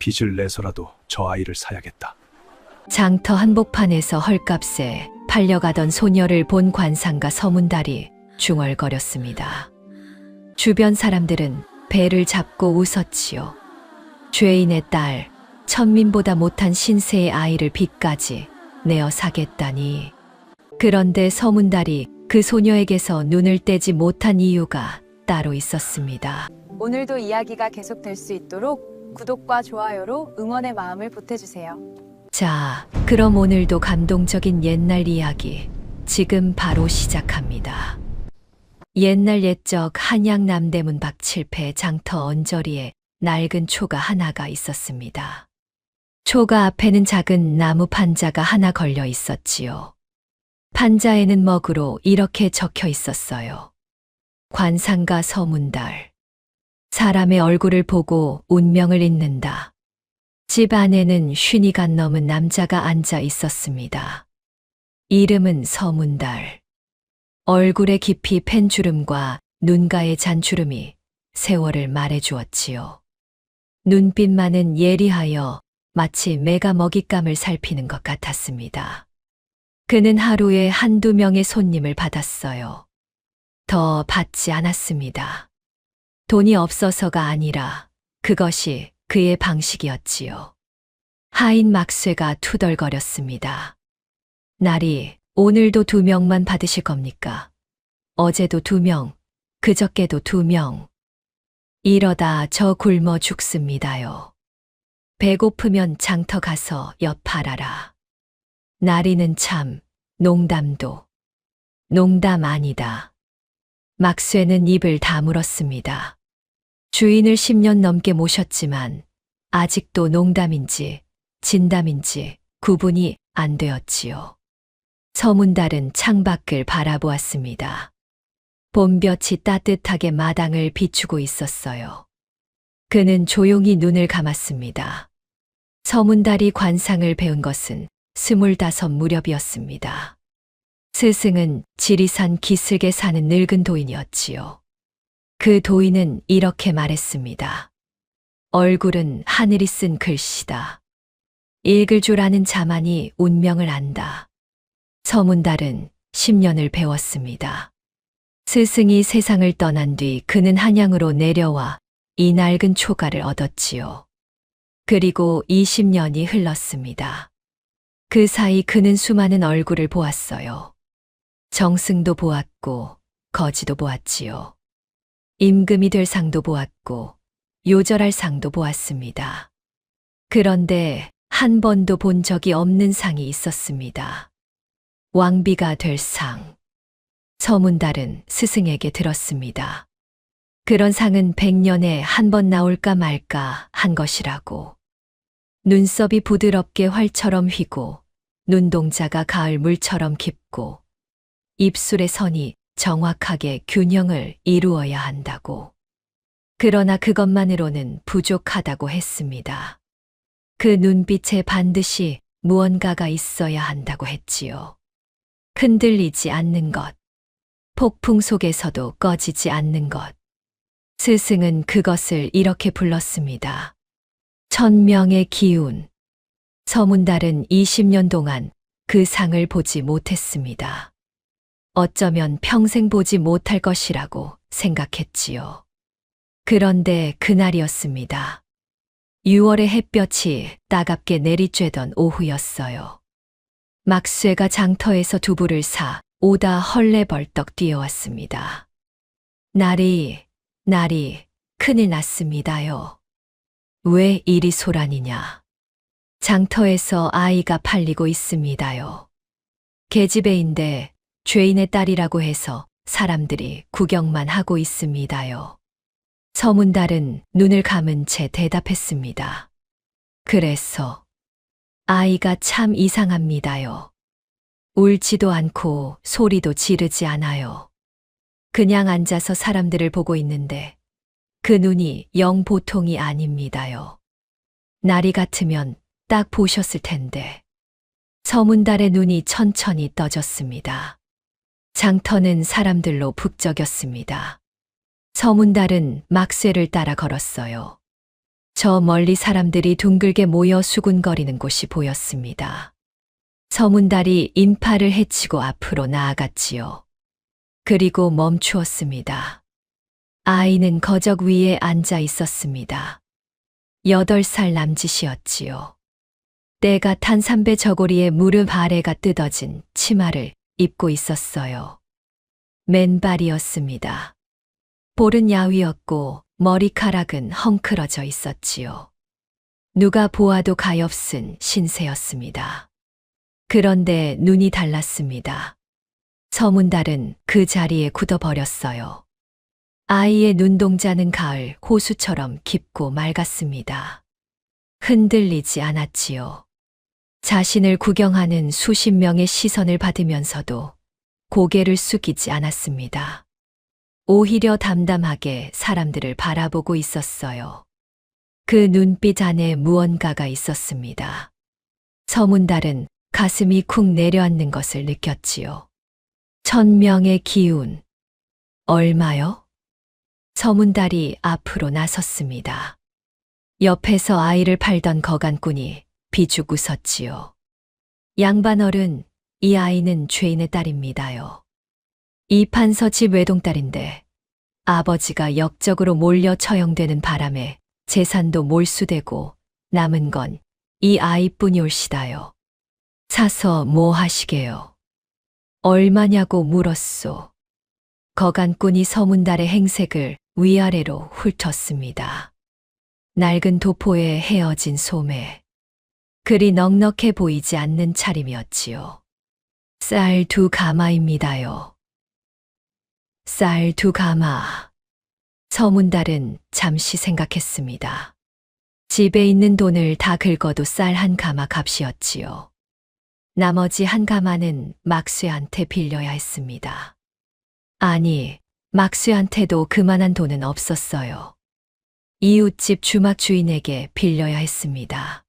빚을 내서라도 저 아이를 사야겠다. 장터 한복판에서 헐값에 팔려가던 소녀를 본 관상가 서문달이 중얼거렸습니다. 주변 사람들은 배를 잡고 웃었지요. 죄인의 딸, 천민보다 못한 신세의 아이를 빚까지 내어 사겠다니. 그런데 서문달이 그 소녀에게서 눈을 떼지 못한 이유가 따로 있었습니다. 오늘도 이야기가 계속될 수 있도록 구독과 좋아요로 응원의 마음을 보태주세요. 자, 그럼 오늘도 감동적인 옛날 이야기 지금 바로 시작합니다. 옛날 옛적 한양 남대문 박칠패 장터 언저리에 낡은 초가 하나가 있었습니다. 초가 앞에는 작은 나무 판자가 하나 걸려 있었지요. 판자에는 먹으로 이렇게 적혀 있었어요. 관상가 서문달. 사람의 얼굴을 보고 운명을 읽는다. 집 안에는 50간 넘은 남자가 앉아 있었습니다. 이름은 서문달. 얼굴에 깊이 팬 주름과 눈가에 잔 주름이 세월을 말해주었지요. 눈빛만은 예리하여 마치 매가 먹잇감을 살피는 것 같았습니다. 그는 하루에 한두 명의 손님을 받았어요. 더 받지 않았습니다. 돈이 없어서가 아니라 그것이 그의 방식이었지요. 하인 막쇠가 투덜거렸습니다. 날이 오늘도 2명만 받으실 겁니까? 어제도 2명, 그저께도 2명. 이러다 저 굶어 죽습니다요. 배고프면 장터 가서 엿 팔아라. 나리는 참, 농담도. 농담 아니다. 막쇠는 입을 다물었습니다. 주인을 10년 넘게 모셨지만 아직도 농담인지 진담인지 구분이 안 되었지요. 서문달은 창밖을 바라보았습니다. 봄볕이 따뜻하게 마당을 비추고 있었어요. 그는 조용히 눈을 감았습니다. 서문달이 관상을 배운 것은 25 무렵이었습니다. 스승은 지리산 기슭에 사는 늙은 도인이었지요. 그 도인은 이렇게 말했습니다. 얼굴은 하늘이 쓴 글씨다. 읽을 줄 아는 자만이 운명을 안다. 서문달은 10년을 배웠습니다. 스승이 세상을 떠난 뒤 그는 한양으로 내려와 이 낡은 초가를 얻었지요. 그리고 20년이 흘렀습니다. 그 사이 그는 수많은 얼굴을 보았어요. 정승도 보았고 거지도 보았지요. 임금이 될 상도 보았고 요절할 상도 보았습니다. 그런데 한 번도 본 적이 없는 상이 있었습니다. 왕비가 될 상. 서문달은 스승에게 들었습니다. 그런 상은 100년에 한 번 나올까 말까 한 것이라고. 눈썹이 부드럽게 활처럼 휘고 눈동자가 가을 물처럼 깊고 입술의 선이 정확하게 균형을 이루어야 한다고. 그러나 그것만으로는 부족하다고 했습니다. 그 눈빛에 반드시 무언가가 있어야 한다고 했지요. 흔들리지 않는 것. 폭풍 속에서도 꺼지지 않는 것. 스승은 그것을 이렇게 불렀습니다. 천명의 기운. 서문달은 20년 동안 그 상을 보지 못했습니다. 어쩌면 평생 보지 못할 것이라고 생각했지요. 그런데 그날이었습니다. 6월의 햇볕이 따갑게 내리쬐던 오후였어요. 막쇠가 장터에서 두부를 사 오다 헐레벌떡 뛰어왔습니다. 날이 큰일 났습니다요. 왜 이리 소란이냐. 장터에서 아이가 팔리고 있습니다요. 계집애인데 죄인의 딸이라고 해서 사람들이 구경만 하고 있습니다요. 서문달은 눈을 감은 채 대답했습니다. 그래서 아이가 참 이상합니다요. 울지도 않고 소리도 지르지 않아요. 그냥 앉아서 사람들을 보고 있는데 그 눈이 영 보통이 아닙니다요. 날이 같으면 딱 보셨을 텐데. 서문달의 눈이 천천히 떠졌습니다. 장터는 사람들로 북적였습니다. 서문달은 막쇠를 따라 걸었어요. 저 멀리 사람들이 둥글게 모여 수군거리는 곳이 보였습니다. 서문달이 인파를 헤치고 앞으로 나아갔지요. 그리고 멈추었습니다. 아이는 거적 위에 앉아 있었습니다. 8살 남짓이었지요. 때가 탄 삼배 저고리에 무릎 아래가 뜯어진 치마를 입고 있었어요. 맨발이었습니다. 볼은 야위었고 머리카락은 헝클어져 있었지요. 누가 보아도 가엾은 신세였습니다. 그런데 눈이 달랐습니다. 서문달은 그 자리에 굳어버렸어요. 아이의 눈동자는 가을 호수처럼 깊고 맑았습니다. 흔들리지 않았지요. 자신을 구경하는 수십 명의 시선을 받으면서도 고개를 숙이지 않았습니다. 오히려 담담하게 사람들을 바라보고 있었어요. 그 눈빛 안에 무언가가 있었습니다. 서문달은 가슴이 쿵 내려앉는 것을 느꼈지요. 1000명의 기운. 얼마요? 서문달이 앞으로 나섰습니다. 옆에서 아이를 팔던 거간꾼이 비죽 웃었지요. 양반 어른, 이 아이는 죄인의 딸입니다요. 이 판서 집 외동딸인데 아버지가 역적으로 몰려 처형되는 바람에 재산도 몰수되고 남은 건 이 아이뿐이올시다요. 사서 뭐 하시게요? 얼마냐고 물었소. 거간꾼이 서문달의 행색을 위아래로 훑었습니다. 낡은 도포에 헤어진 소매. 그리 넉넉해 보이지 않는 차림이었지요. 쌀 2가마입니다요. 쌀 2가마. 서문달은 잠시 생각했습니다. 집에 있는 돈을 다 긁어도 쌀 1가마 값이었지요. 나머지 1가마는 막쇠한테 빌려야 했습니다. 아니, 막쇠한테도 그만한 돈은 없었어요. 이웃집 주막 주인에게 빌려야 했습니다.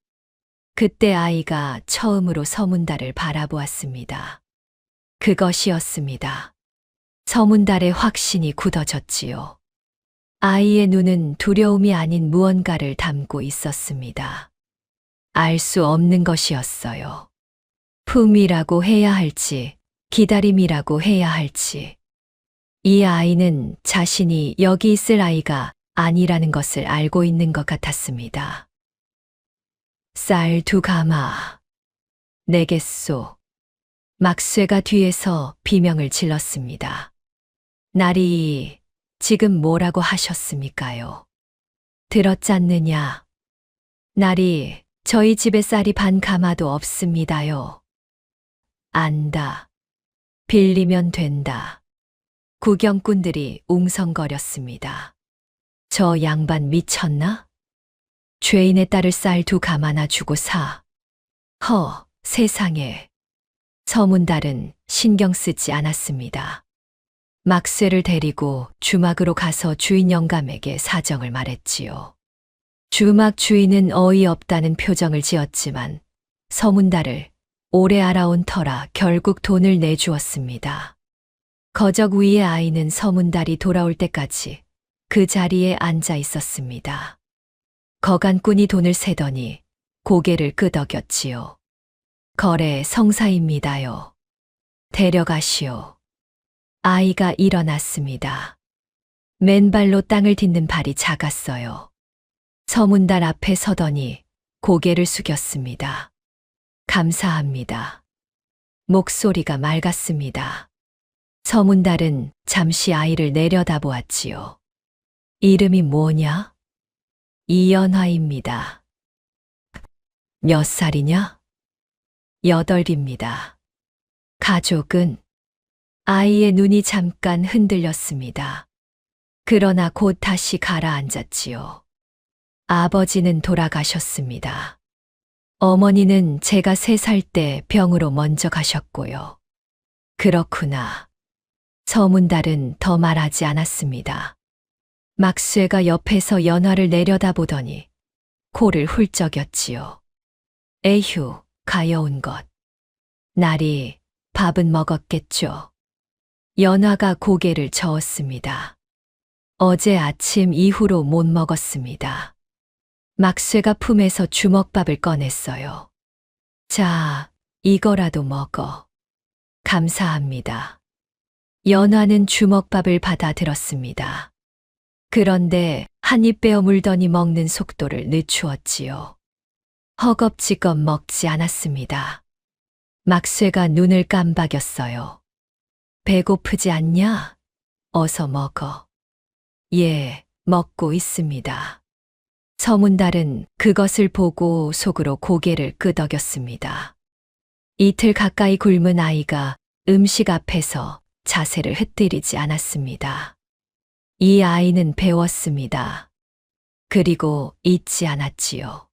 그때 아이가 처음으로 서문달을 바라보았습니다. 그것이었습니다. 서문달의 확신이 굳어졌지요. 아이의 눈은 두려움이 아닌 무언가를 담고 있었습니다. 알 수 없는 것이었어요. 품이라고 해야 할지, 기다림이라고 해야 할지. 이 아이는 자신이 여기 있을 아이가 아니라는 것을 알고 있는 것 같았습니다. 쌀 2가마. 내겠소. 막쇠가 뒤에서 비명을 질렀습니다. 나리, 지금 뭐라고 하셨습니까요? 들었잖느냐? 나리, 저희 집에 쌀이 1가마도 없습니다요. 안다. 빌리면 된다. 구경꾼들이 웅성거렸습니다. 저 양반 미쳤나? 죄인의 딸을 쌀 2가마나 주고 사. 세상에. 서문달은 신경 쓰지 않았습니다. 막쇠를 데리고 주막으로 가서 주인 영감에게 사정을 말했지요. 주막 주인은 어이없다는 표정을 지었지만 서문달을 오래 알아온 터라 결국 돈을 내주었습니다. 거적 위의 아이는 서문달이 돌아올 때까지 그 자리에 앉아 있었습니다. 거간꾼이 돈을 세더니 고개를 끄덕였지요. 거래 성사입니다요. 데려가시오. 아이가 일어났습니다. 맨발로 땅을 딛는 발이 작았어요. 서문달 앞에 서더니 고개를 숙였습니다. 감사합니다. 목소리가 맑았습니다. 서문달은 잠시 아이를 내려다보았지요. 이름이 뭐냐? 이연화입니다. 몇 살이냐? 8입니다. 가족은? 아이의 눈이 잠깐 흔들렸습니다. 그러나 곧 다시 가라앉았지요. 아버지는 돌아가셨습니다. 어머니는 제가 3살 때 병으로 먼저 가셨고요. 그렇구나. 서문달은 더 말하지 않았습니다. 막쇠가 옆에서 연화를 내려다보더니 코를 훌쩍였지요. 에휴, 가여운 것. 날이 밥은 먹었겠죠. 연화가 고개를 저었습니다. 어제 아침 이후로 못 먹었습니다. 막쇠가 품에서 주먹밥을 꺼냈어요. 자, 이거라도 먹어. 감사합니다. 연화는 주먹밥을 받아들었습니다. 그런데 한 입 베어 물더니 먹는 속도를 늦추었지요. 허겁지겁 먹지 않았습니다. 막쇠가 눈을 깜박였어요. 배고프지 않냐? 어서 먹어. 예, 먹고 있습니다. 서문달은 그것을 보고 속으로 고개를 끄덕였습니다. 이틀 가까이 굶은 아이가 음식 앞에서 자세를 흩뜨리지 않았습니다. 이 아이는 배웠습니다. 그리고 잊지 않았지요.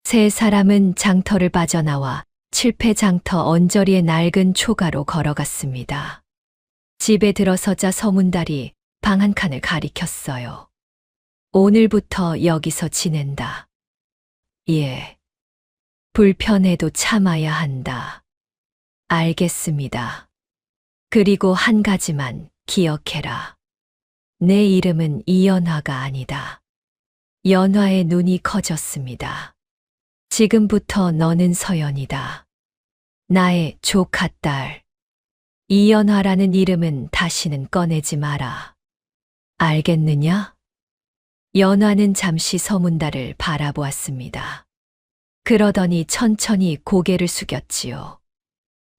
세 사람은 장터를 빠져나와 칠패장터 언저리의 낡은 초가로 걸어갔습니다. 집에 들어서자 서문달이 방 한 칸을 가리켰어요. 오늘부터 여기서 지낸다. 예. 불편해도 참아야 한다. 알겠습니다. 그리고 한 가지만 기억해라. 내 이름은 이연화가 아니다. 연화의 눈이 커졌습니다. 지금부터 너는 서연이다. 나의 조카딸. 이연화라는 이름은 다시는 꺼내지 마라. 알겠느냐? 연화는 잠시 서문달을 바라보았습니다. 그러더니 천천히 고개를 숙였지요.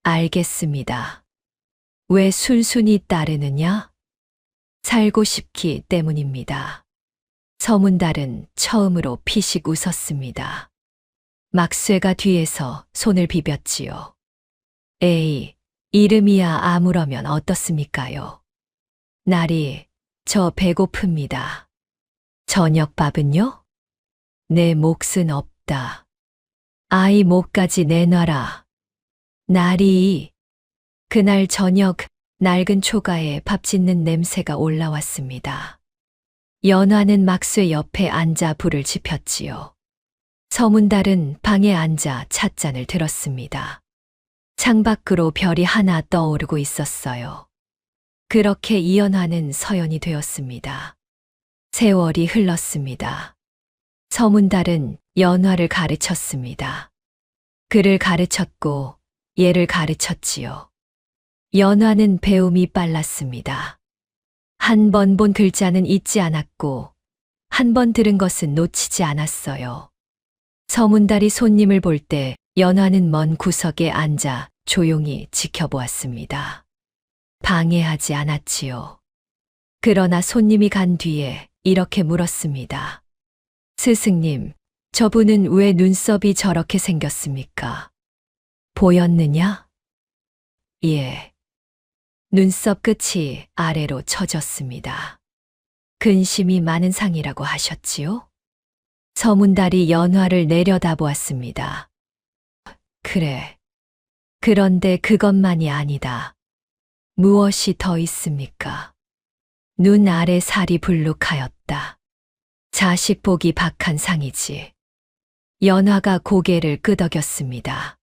알겠습니다. 왜 순순히 따르느냐? 살고 싶기 때문입니다. 서문달은 처음으로 피식 웃었습니다. 막쇠가 뒤에서 손을 비볐지요. 에이, 이름이야 아무러면 어떻습니까요? 날이, 저 배고픕니다. 저녁밥은요? 내 몫은 없다. 아이 목까지 내놔라. 날이, 그날 저녁 낡은 초가에 밥 짓는 냄새가 올라왔습니다. 연화는 막쇠 옆에 앉아 불을 지폈지요. 서문달은 방에 앉아 찻잔을 들었습니다. 창밖으로 별이 하나 떠오르고 있었어요. 그렇게 이연화는 서연이 되었습니다. 세월이 흘렀습니다. 서문달은 연화를 가르쳤습니다. 그를 가르쳤고 얘를 가르쳤지요. 연화는 배움이 빨랐습니다. 한 번 본 글자는 잊지 않았고 한 번 들은 것은 놓치지 않았어요. 서문달이 손님을 볼 때 연화는 먼 구석에 앉아 조용히 지켜보았습니다. 방해하지 않았지요. 그러나 손님이 간 뒤에 이렇게 물었습니다. 스승님, 저분은 왜 눈썹이 저렇게 생겼습니까? 보였느냐? 예. 눈썹 끝이 아래로 처졌습니다. 근심이 많은 상이라고 하셨지요? 서문달이 연화를 내려다보았습니다. 그래. 그런데 그것만이 아니다. 무엇이 더 있습니까? 눈 아래 살이 불룩하였다. 자식 보기 박한 상이지. 연화가 고개를 끄덕였습니다.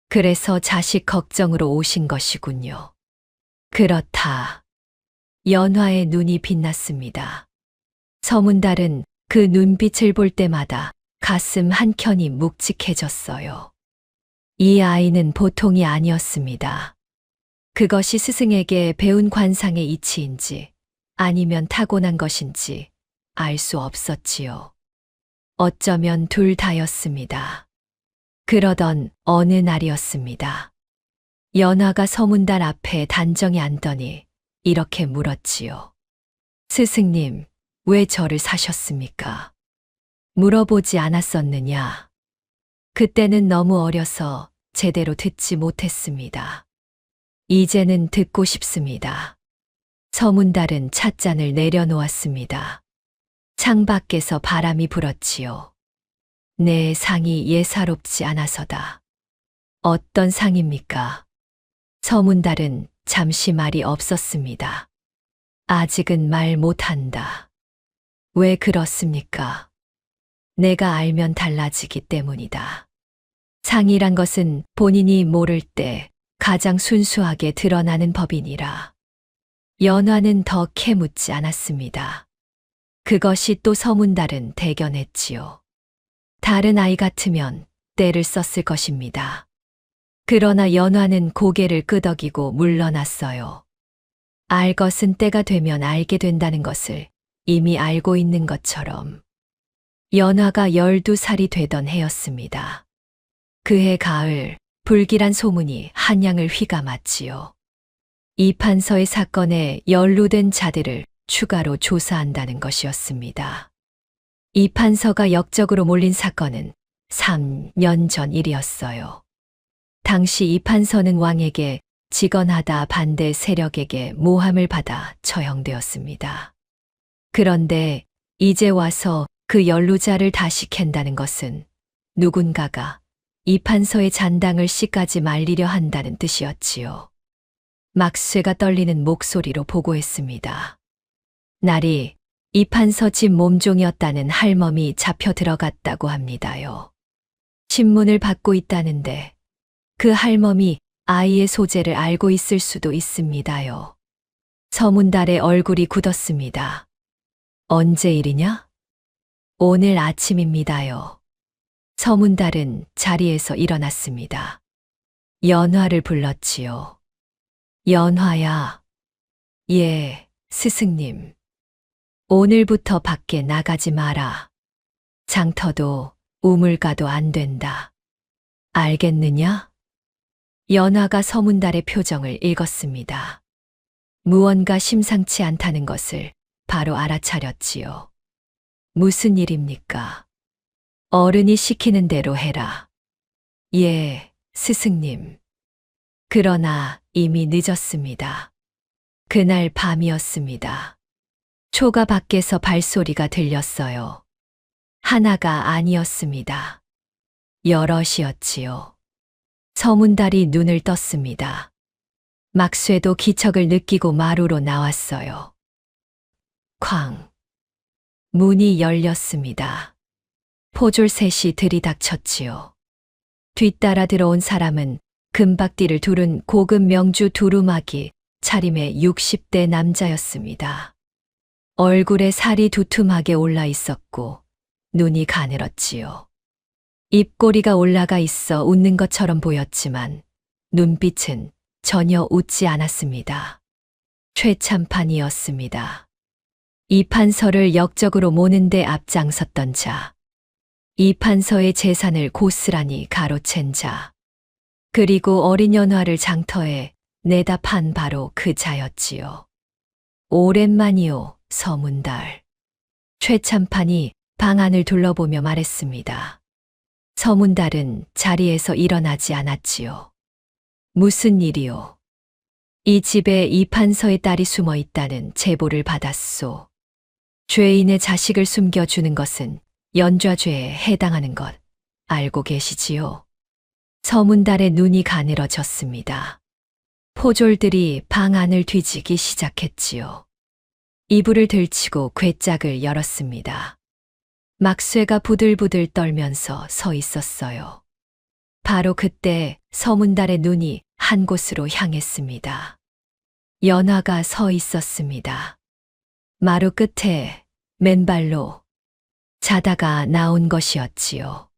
그래서 자식 걱정으로 오신 것이군요. 그렇다. 연화의 눈이 빛났습니다. 서문달은 그 눈빛을 볼 때마다 가슴 한켠이 묵직해졌어요. 이 아이는 보통이 아니었습니다. 그것이 스승에게 배운 관상의 이치인지 아니면 타고난 것인지 알 수 없었지요. 어쩌면 둘 다였습니다. 그러던 어느 날이었습니다. 연화가 서문달 앞에 단정히 앉더니 이렇게 물었지요. 스승님, 왜 저를 사셨습니까? 물어보지 않았었느냐? 그때는 너무 어려서 제대로 듣지 못했습니다. 이제는 듣고 싶습니다. 서문달은 찻잔을 내려놓았습니다. 창밖에서 바람이 불었지요. 내 상이 예사롭지 않아서다. 어떤 상입니까? 서문달은 잠시 말이 없었습니다. 아직은 말 못한다. 왜 그렇습니까? 내가 알면 달라지기 때문이다. 상이란 것은 본인이 모를 때 가장 순수하게 드러나는 법이니라. 연화는 더 캐묻지 않았습니다. 그것이 또 서문달은 대견했지요. 다른 아이 같으면 떼를 썼을 것입니다. 그러나 연화는 고개를 끄덕이고 물러났어요. 알 것은 때가 되면 알게 된다는 것을 이미 알고 있는 것처럼. 연화가 12살이 되던 해였습니다. 그해 가을, 불길한 소문이 한양을 휘감았지요. 이 판서의 사건에 연루된 자들을 추가로 조사한다는 것이었습니다. 이 판서가 역적으로 몰린 사건은 3년 전 일이었어요. 당시 이 판서는 왕에게 직언하다 반대 세력에게 모함을 받아 처형되었습니다. 그런데 이제 와서 그 연루자를 다시 캔다는 것은 누군가가 이 판서의 잔당을 씨까지 말리려 한다는 뜻이었지요. 막쇠가 떨리는 목소리로 보고했습니다. 날이 이 판서 집 몸종이었다는 할멈이 잡혀 들어갔다고 합니다요. 신문을 받고 있다는데 그 할멈이 아이의 소재를 알고 있을 수도 있습니다요. 서문달의 얼굴이 굳었습니다. 언제 일이냐? 오늘 아침입니다요. 서문달은 자리에서 일어났습니다. 연화를 불렀지요. 연화야. 예, 스승님. 오늘부터 밖에 나가지 마라. 장터도 우물가도 안 된다. 알겠느냐? 연화가 서문달의 표정을 읽었습니다. 무언가 심상치 않다는 것을 바로 알아차렸지요. 무슨 일입니까? 어른이 시키는 대로 해라. 예, 스승님. 그러나 이미 늦었습니다. 그날 밤이었습니다. 초가 밖에서 발소리가 들렸어요. 하나가 아니었습니다. 여럿이었지요. 서문달이 눈을 떴습니다. 막쇠도 기척을 느끼고 마루로 나왔어요. 쾅. 문이 열렸습니다. 포졸 셋이 들이닥쳤지요. 뒤따라 들어온 사람은 금박띠를 두른 고급 명주 두루마기 차림의 60대 남자였습니다. 얼굴에 살이 두툼하게 올라 있었고 눈이 가늘었지요. 입꼬리가 올라가 있어 웃는 것처럼 보였지만 눈빛은 전혀 웃지 않았습니다. 최참판이었습니다. 이 판서를 역적으로 모는데 앞장섰던 자. 이 판서의 재산을 고스란히 가로챈 자. 그리고 어린 연화를 장터에 내다 판 바로 그 자였지요. 오랜만이요, 서문달. 최참판이 방 안을 둘러보며 말했습니다. 서문달은 자리에서 일어나지 않았지요. 무슨 일이요? 이 집에 이 판서의 딸이 숨어 있다는 제보를 받았소. 죄인의 자식을 숨겨주는 것은 연좌죄에 해당하는 것 알고 계시지요? 서문달의 눈이 가늘어졌습니다. 포졸들이 방 안을 뒤지기 시작했지요. 이불을 들치고 궤짝을 열었습니다. 막쇠가 부들부들 떨면서 서 있었어요. 바로 그때 서문달의 눈이 한 곳으로 향했습니다. 연화가 서 있었습니다. 마루 끝에 맨발로 자다가 나온 것이었지요.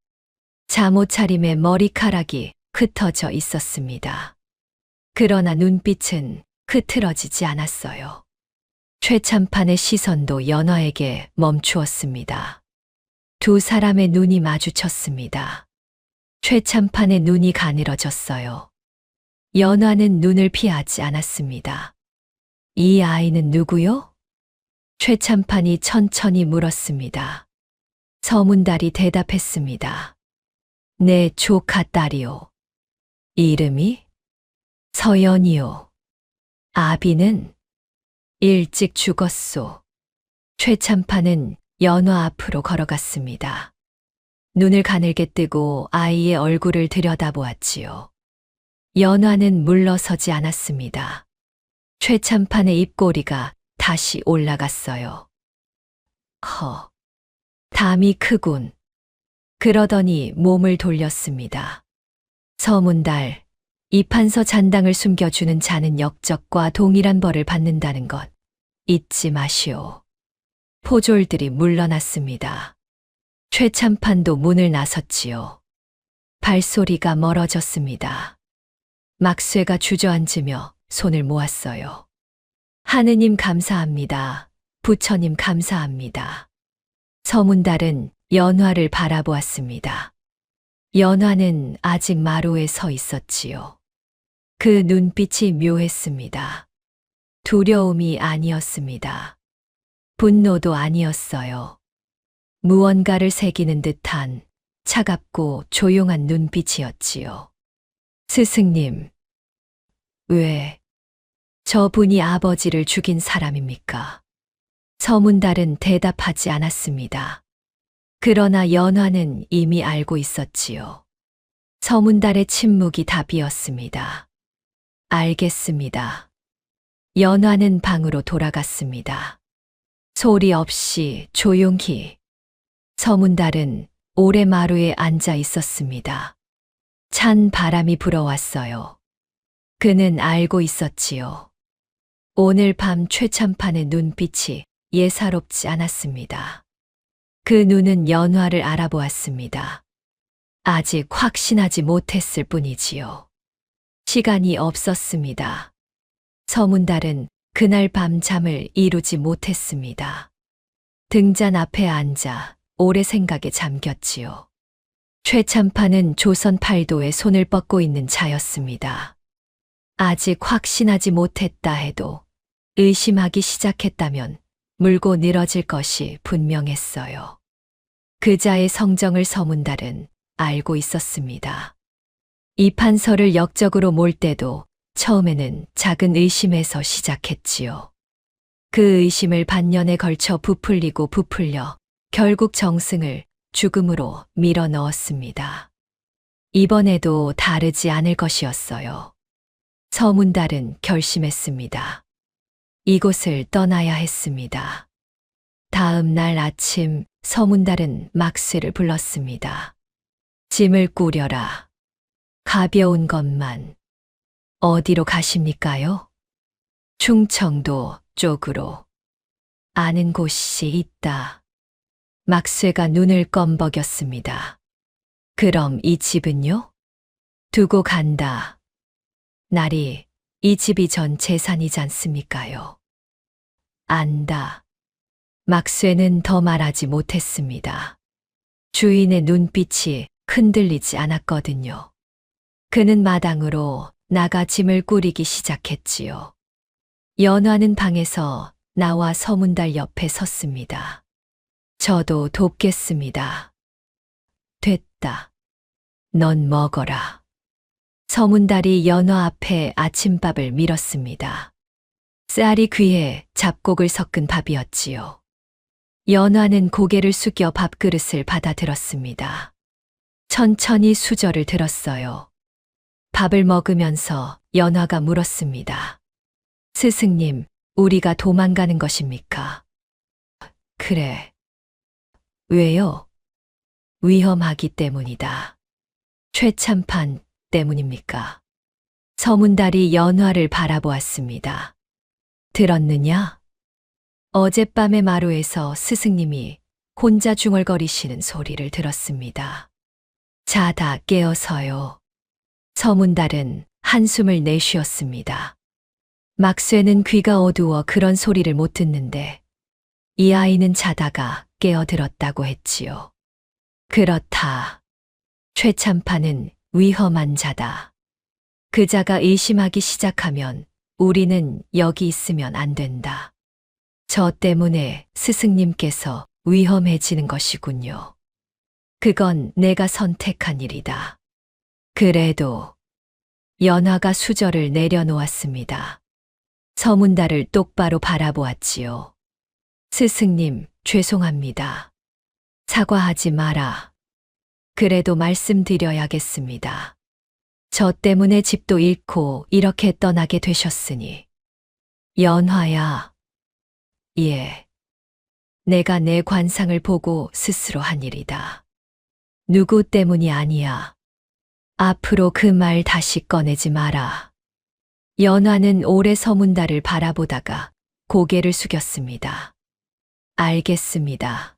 잠옷 차림에 머리카락이 흩어져 있었습니다. 그러나 눈빛은 흐트러지지 않았어요. 최참판의 시선도 연화에게 멈추었습니다. 두 사람의 눈이 마주쳤습니다. 최참판의 눈이 가늘어졌어요. 연화는 눈을 피하지 않았습니다. 이 아이는 누구요? 최참판이 천천히 물었습니다. 서문달이 대답했습니다. 내 조카 딸이요. 이름이? 서연이요. 아비는? 일찍 죽었소. 최참판은 연화 앞으로 걸어갔습니다. 눈을 가늘게 뜨고 아이의 얼굴을 들여다보았지요. 연화는 물러서지 않았습니다. 최참판의 입꼬리가 다시 올라갔어요. 담이 크군. 그러더니 몸을 돌렸습니다. 서문달, 이 판서 잔당을 숨겨주는 자는 역적과 동일한 벌을 받는다는 것 잊지 마시오. 포졸들이 물러났습니다. 최참판도 문을 나섰지요. 발소리가 멀어졌습니다. 막쇠가 주저앉으며 손을 모았어요. 하느님 감사합니다. 부처님 감사합니다. 서문달은 연화를 바라보았습니다. 연화는 아직 마루에 서 있었지요. 그 눈빛이 묘했습니다. 두려움이 아니었습니다. 분노도 아니었어요. 무언가를 새기는 듯한 차갑고 조용한 눈빛이었지요. 스승님, 왜 저분이 아버지를 죽인 사람입니까? 서문달은 대답하지 않았습니다. 그러나 연화는 이미 알고 있었지요. 서문달의 침묵이 답이었습니다. 알겠습니다. 연화는 방으로 돌아갔습니다. 소리 없이 조용히. 서문달은 오래마루에 앉아 있었습니다. 찬 바람이 불어왔어요. 그는 알고 있었지요. 오늘 밤 최참판의 눈빛이 예사롭지 않았습니다. 그 눈은 연화를 알아보았습니다. 아직 확신하지 못했을 뿐이지요. 시간이 없었습니다. 서문달은 그날 밤 잠을 이루지 못했습니다. 등잔 앞에 앉아 오래 생각에 잠겼지요. 최참판은 조선 팔도에 손을 뻗고 있는 자였습니다. 아직 확신하지 못했다 해도 의심하기 시작했다면 물고 늘어질 것이 분명했어요. 그자의 성정을 서문달은 알고 있었습니다. 이 판서를 역적으로 몰 때도 처음에는 작은 의심에서 시작했지요. 그 의심을 반년에 걸쳐 부풀리고 부풀려 결국 정승을 죽음으로 밀어 넣었습니다. 이번에도 다르지 않을 것이었어요. 서문달은 결심했습니다. 이곳을 떠나야 했습니다. 다음 날 아침 서문달은 막쇠를 불렀습니다. 짐을 꾸려라. 가벼운 것만. 어디로 가십니까요? 충청도 쪽으로. 아는 곳이 있다. 막쇠가 눈을 껌벅였습니다. 그럼 이 집은요? 두고 간다. 날이 이 집이 전 재산이지 않습니까요? 안다. 막쇠는 더 말하지 못했습니다. 주인의 눈빛이 흔들리지 않았거든요. 그는 마당으로 나가 짐을 꾸리기 시작했지요. 연화는 방에서 나와 서문달 옆에 섰습니다. 저도 돕겠습니다. 됐다. 넌 먹어라. 서문달이 연화 앞에 아침밥을 밀었습니다. 쌀이 귀에 잡곡을 섞은 밥이었지요. 연화는 고개를 숙여 밥그릇을 받아들었습니다. 천천히 수저를 들었어요. 밥을 먹으면서 연화가 물었습니다. 스승님, 우리가 도망가는 것입니까? 그래. 왜요? 위험하기 때문이다. 최참판 때문입니까? 서문달이 연화를 바라보았습니다. 들었느냐? 어젯밤의 마루에서 스승님이 혼자 중얼거리시는 소리를 들었습니다. 자다 깨어서요. 서문달은 한숨을 내쉬었습니다. 막쇠는 귀가 어두워 그런 소리를 못 듣는데 이 아이는 자다가 깨어들었다고 했지요. 그렇다. 최참판은 위험한 자다. 그 자가 의심하기 시작하면 우리는 여기 있으면 안 된다. 저 때문에 스승님께서 위험해지는 것이군요. 그건 내가 선택한 일이다. 그래도 연화가 수저를 내려놓았습니다. 서문달을 똑바로 바라보았지요. 스승님, 죄송합니다. 사과하지 마라. 그래도 말씀드려야겠습니다. 저 때문에 집도 잃고 이렇게 떠나게 되셨으니. 연화야. 예. 내가 내 관상을 보고 스스로 한 일이다. 누구 때문이 아니야. 앞으로 그 말 다시 꺼내지 마라. 연화는 오래 서문달을 바라보다가 고개를 숙였습니다. 알겠습니다.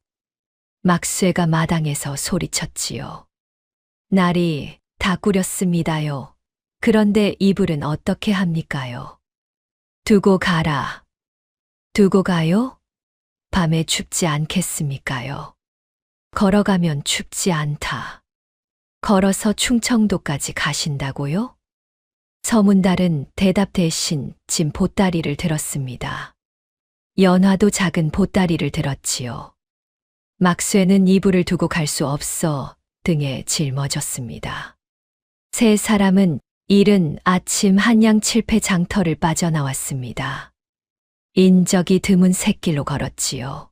막쇠가 마당에서 소리쳤지요. 날이 다 꾸렸습니다요. 그런데 이불은 어떻게 합니까요? 두고 가라. 두고 가요? 밤에 춥지 않겠습니까요? 걸어가면 춥지 않다. 걸어서 충청도까지 가신다고요? 서문달은 대답 대신 짐 보따리를 들었습니다. 연화도 작은 보따리를 들었지요. 막쇠는 이불을 두고 갈 수 없어 등에 짊어졌습니다. 세 사람은 이른 아침 한양 칠패 장터를 빠져나왔습니다. 인적이 드문 샛길로 걸었지요.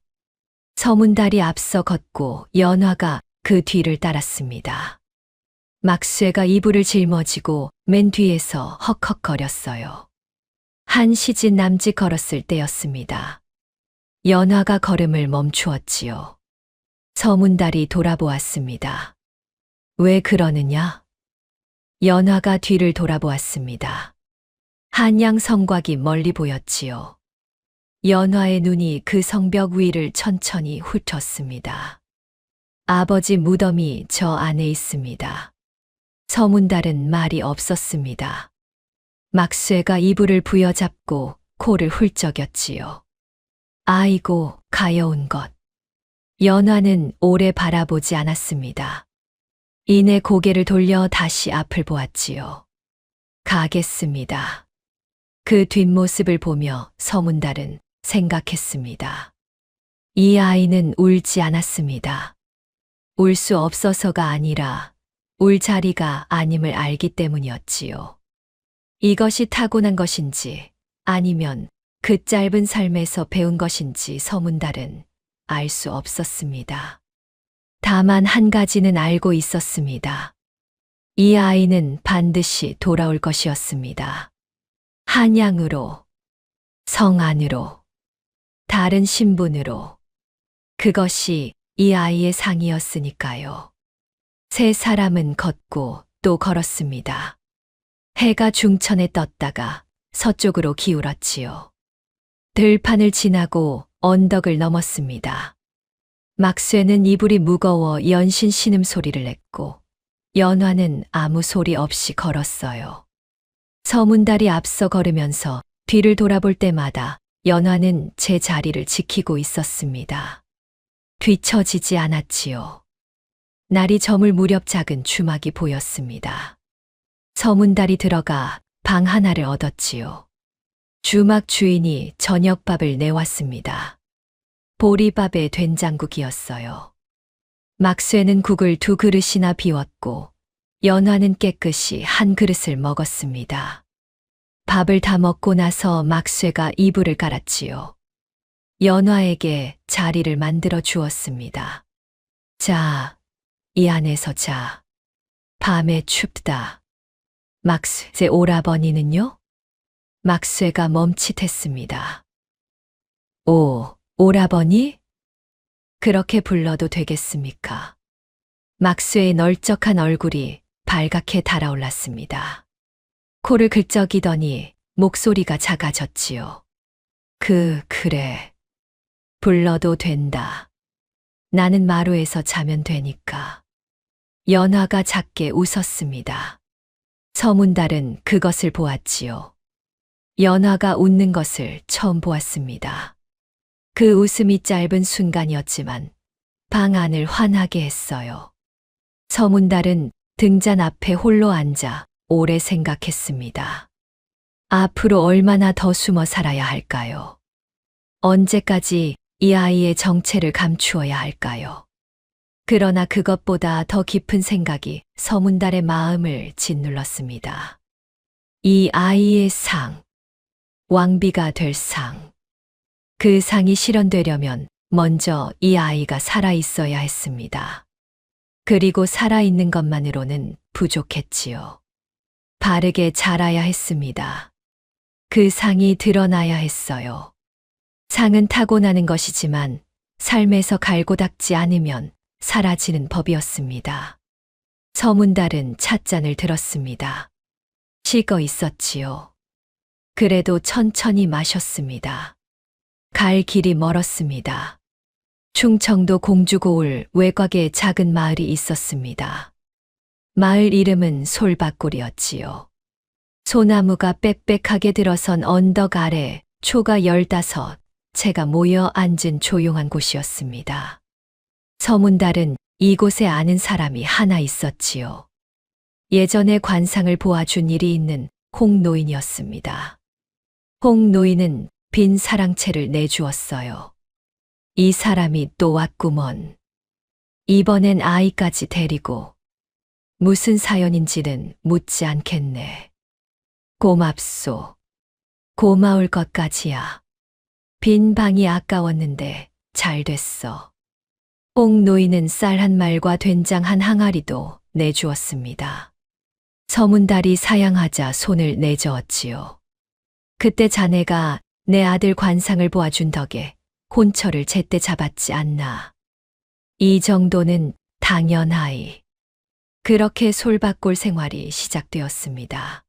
서문달이 앞서 걷고 연화가 그 뒤를 따랐습니다. 막쇠가 이불을 짊어지고 맨 뒤에서 헉헉거렸어요. 한 시진 남짓 걸었을 때였습니다. 연화가 걸음을 멈추었지요. 서문달이 돌아보았습니다. 왜 그러느냐? 연화가 뒤를 돌아보았습니다. 한양 성곽이 멀리 보였지요. 연화의 눈이 그 성벽 위를 천천히 훑었습니다. 아버지 무덤이 저 안에 있습니다. 서문달은 말이 없었습니다. 막쇠가 이불을 부여잡고 코를 훌쩍였지요. 아이고, 가여운 것. 연화는 오래 바라보지 않았습니다. 이내 고개를 돌려 다시 앞을 보았지요. 가겠습니다. 그 뒷모습을 보며 서문달은 생각했습니다. 이 아이는 울지 않았습니다. 울 수 없어서가 아니라 울 자리가 아님을 알기 때문이었지요. 이것이 타고난 것인지 아니면 그 짧은 삶에서 배운 것인지 서문달은 알 수 없었습니다. 다만 한 가지는 알고 있었습니다. 이 아이는 반드시 돌아올 것이었습니다. 한양으로, 성 안으로, 다른 신분으로. 그것이 이 아이의 상이었으니까요. 세 사람은 걷고 또 걸었습니다. 해가 중천에 떴다가 서쪽으로 기울었지요. 들판을 지나고 언덕을 넘었습니다. 막쇠는 이불이 무거워 연신 신음소리를 냈고 연화는 아무 소리 없이 걸었어요. 서문달이 앞서 걸으면서 뒤를 돌아볼 때마다 연화는 제 자리를 지키고 있었습니다. 뒤처지지 않았지요. 날이 저물 무렵 작은 주막이 보였습니다. 서문달이 들어가 방 하나를 얻었지요. 주막 주인이 저녁밥을 내왔습니다. 보리밥에 된장국이었어요. 막쇠는 국을 2그릇이나 비웠고 연화는 깨끗이 한 그릇을 먹었습니다. 밥을 다 먹고 나서 막쇠가 이불을 깔았지요. 연화에게 자리를 만들어 주었습니다. 자, 이 안에서 자. 밤에 춥다. 막쇠 오라버니는요? 막쇠가 멈칫했습니다. 오, 오라버니? 그렇게 불러도 되겠습니까? 막쇠의 널쩍한 얼굴이 발갛게 달아올랐습니다. 코를 긁적이더니 목소리가 작아졌지요. 그래. 불러도 된다. 나는 마루에서 자면 되니까. 연화가 작게 웃었습니다. 서문달은 그것을 보았지요. 연화가 웃는 것을 처음 보았습니다. 그 웃음이 짧은 순간이었지만 방 안을 환하게 했어요. 서문달은 등잔 앞에 홀로 앉아 오래 생각했습니다. 앞으로 얼마나 더 숨어 살아야 할까요? 언제까지 이 아이의 정체를 감추어야 할까요? 그러나 그것보다 더 깊은 생각이 서문달의 마음을 짓눌렀습니다. 이 아이의 상, 왕비가 될 상. 그 상이 실현되려면 먼저 이 아이가 살아있어야 했습니다. 그리고 살아있는 것만으로는 부족했지요. 바르게 자라야 했습니다. 그 상이 드러나야 했어요. 상은 타고나는 것이지만 삶에서 갈고 닦지 않으면 사라지는 법이었습니다. 서문달은 찻잔을 들었습니다. 식어 있었지요. 그래도 천천히 마셨습니다. 갈 길이 멀었습니다. 충청도 공주고을 외곽에 작은 마을이 있었습니다. 마을 이름은 솔밭골이었지요. 소나무가 빽빽하게 들어선 언덕 아래 초가 15, 채가 모여 앉은 조용한 곳이었습니다. 서문달은 이곳에 아는 사람이 하나 있었지요. 예전에 관상을 보아준 일이 있는 홍노인이었습니다. 홍노인은 빈 사랑채를 내주었어요. 이 사람이 또 왔구먼. 이번엔 아이까지 데리고. 무슨 사연인지는 묻지 않겠네. 고맙소. 고마울 것까지야. 빈 방이 아까웠는데 잘 됐어. 홍노인은 쌀 한 말과 된장 한 항아리도 내주었습니다. 서문달이 사양하자 손을 내저었지요. 그때 자네가 내 아들 관상을 보아준 덕에 혼처를 제때 잡았지 않나. 이 정도는 당연하이. 그렇게 솔밭골 생활이 시작되었습니다.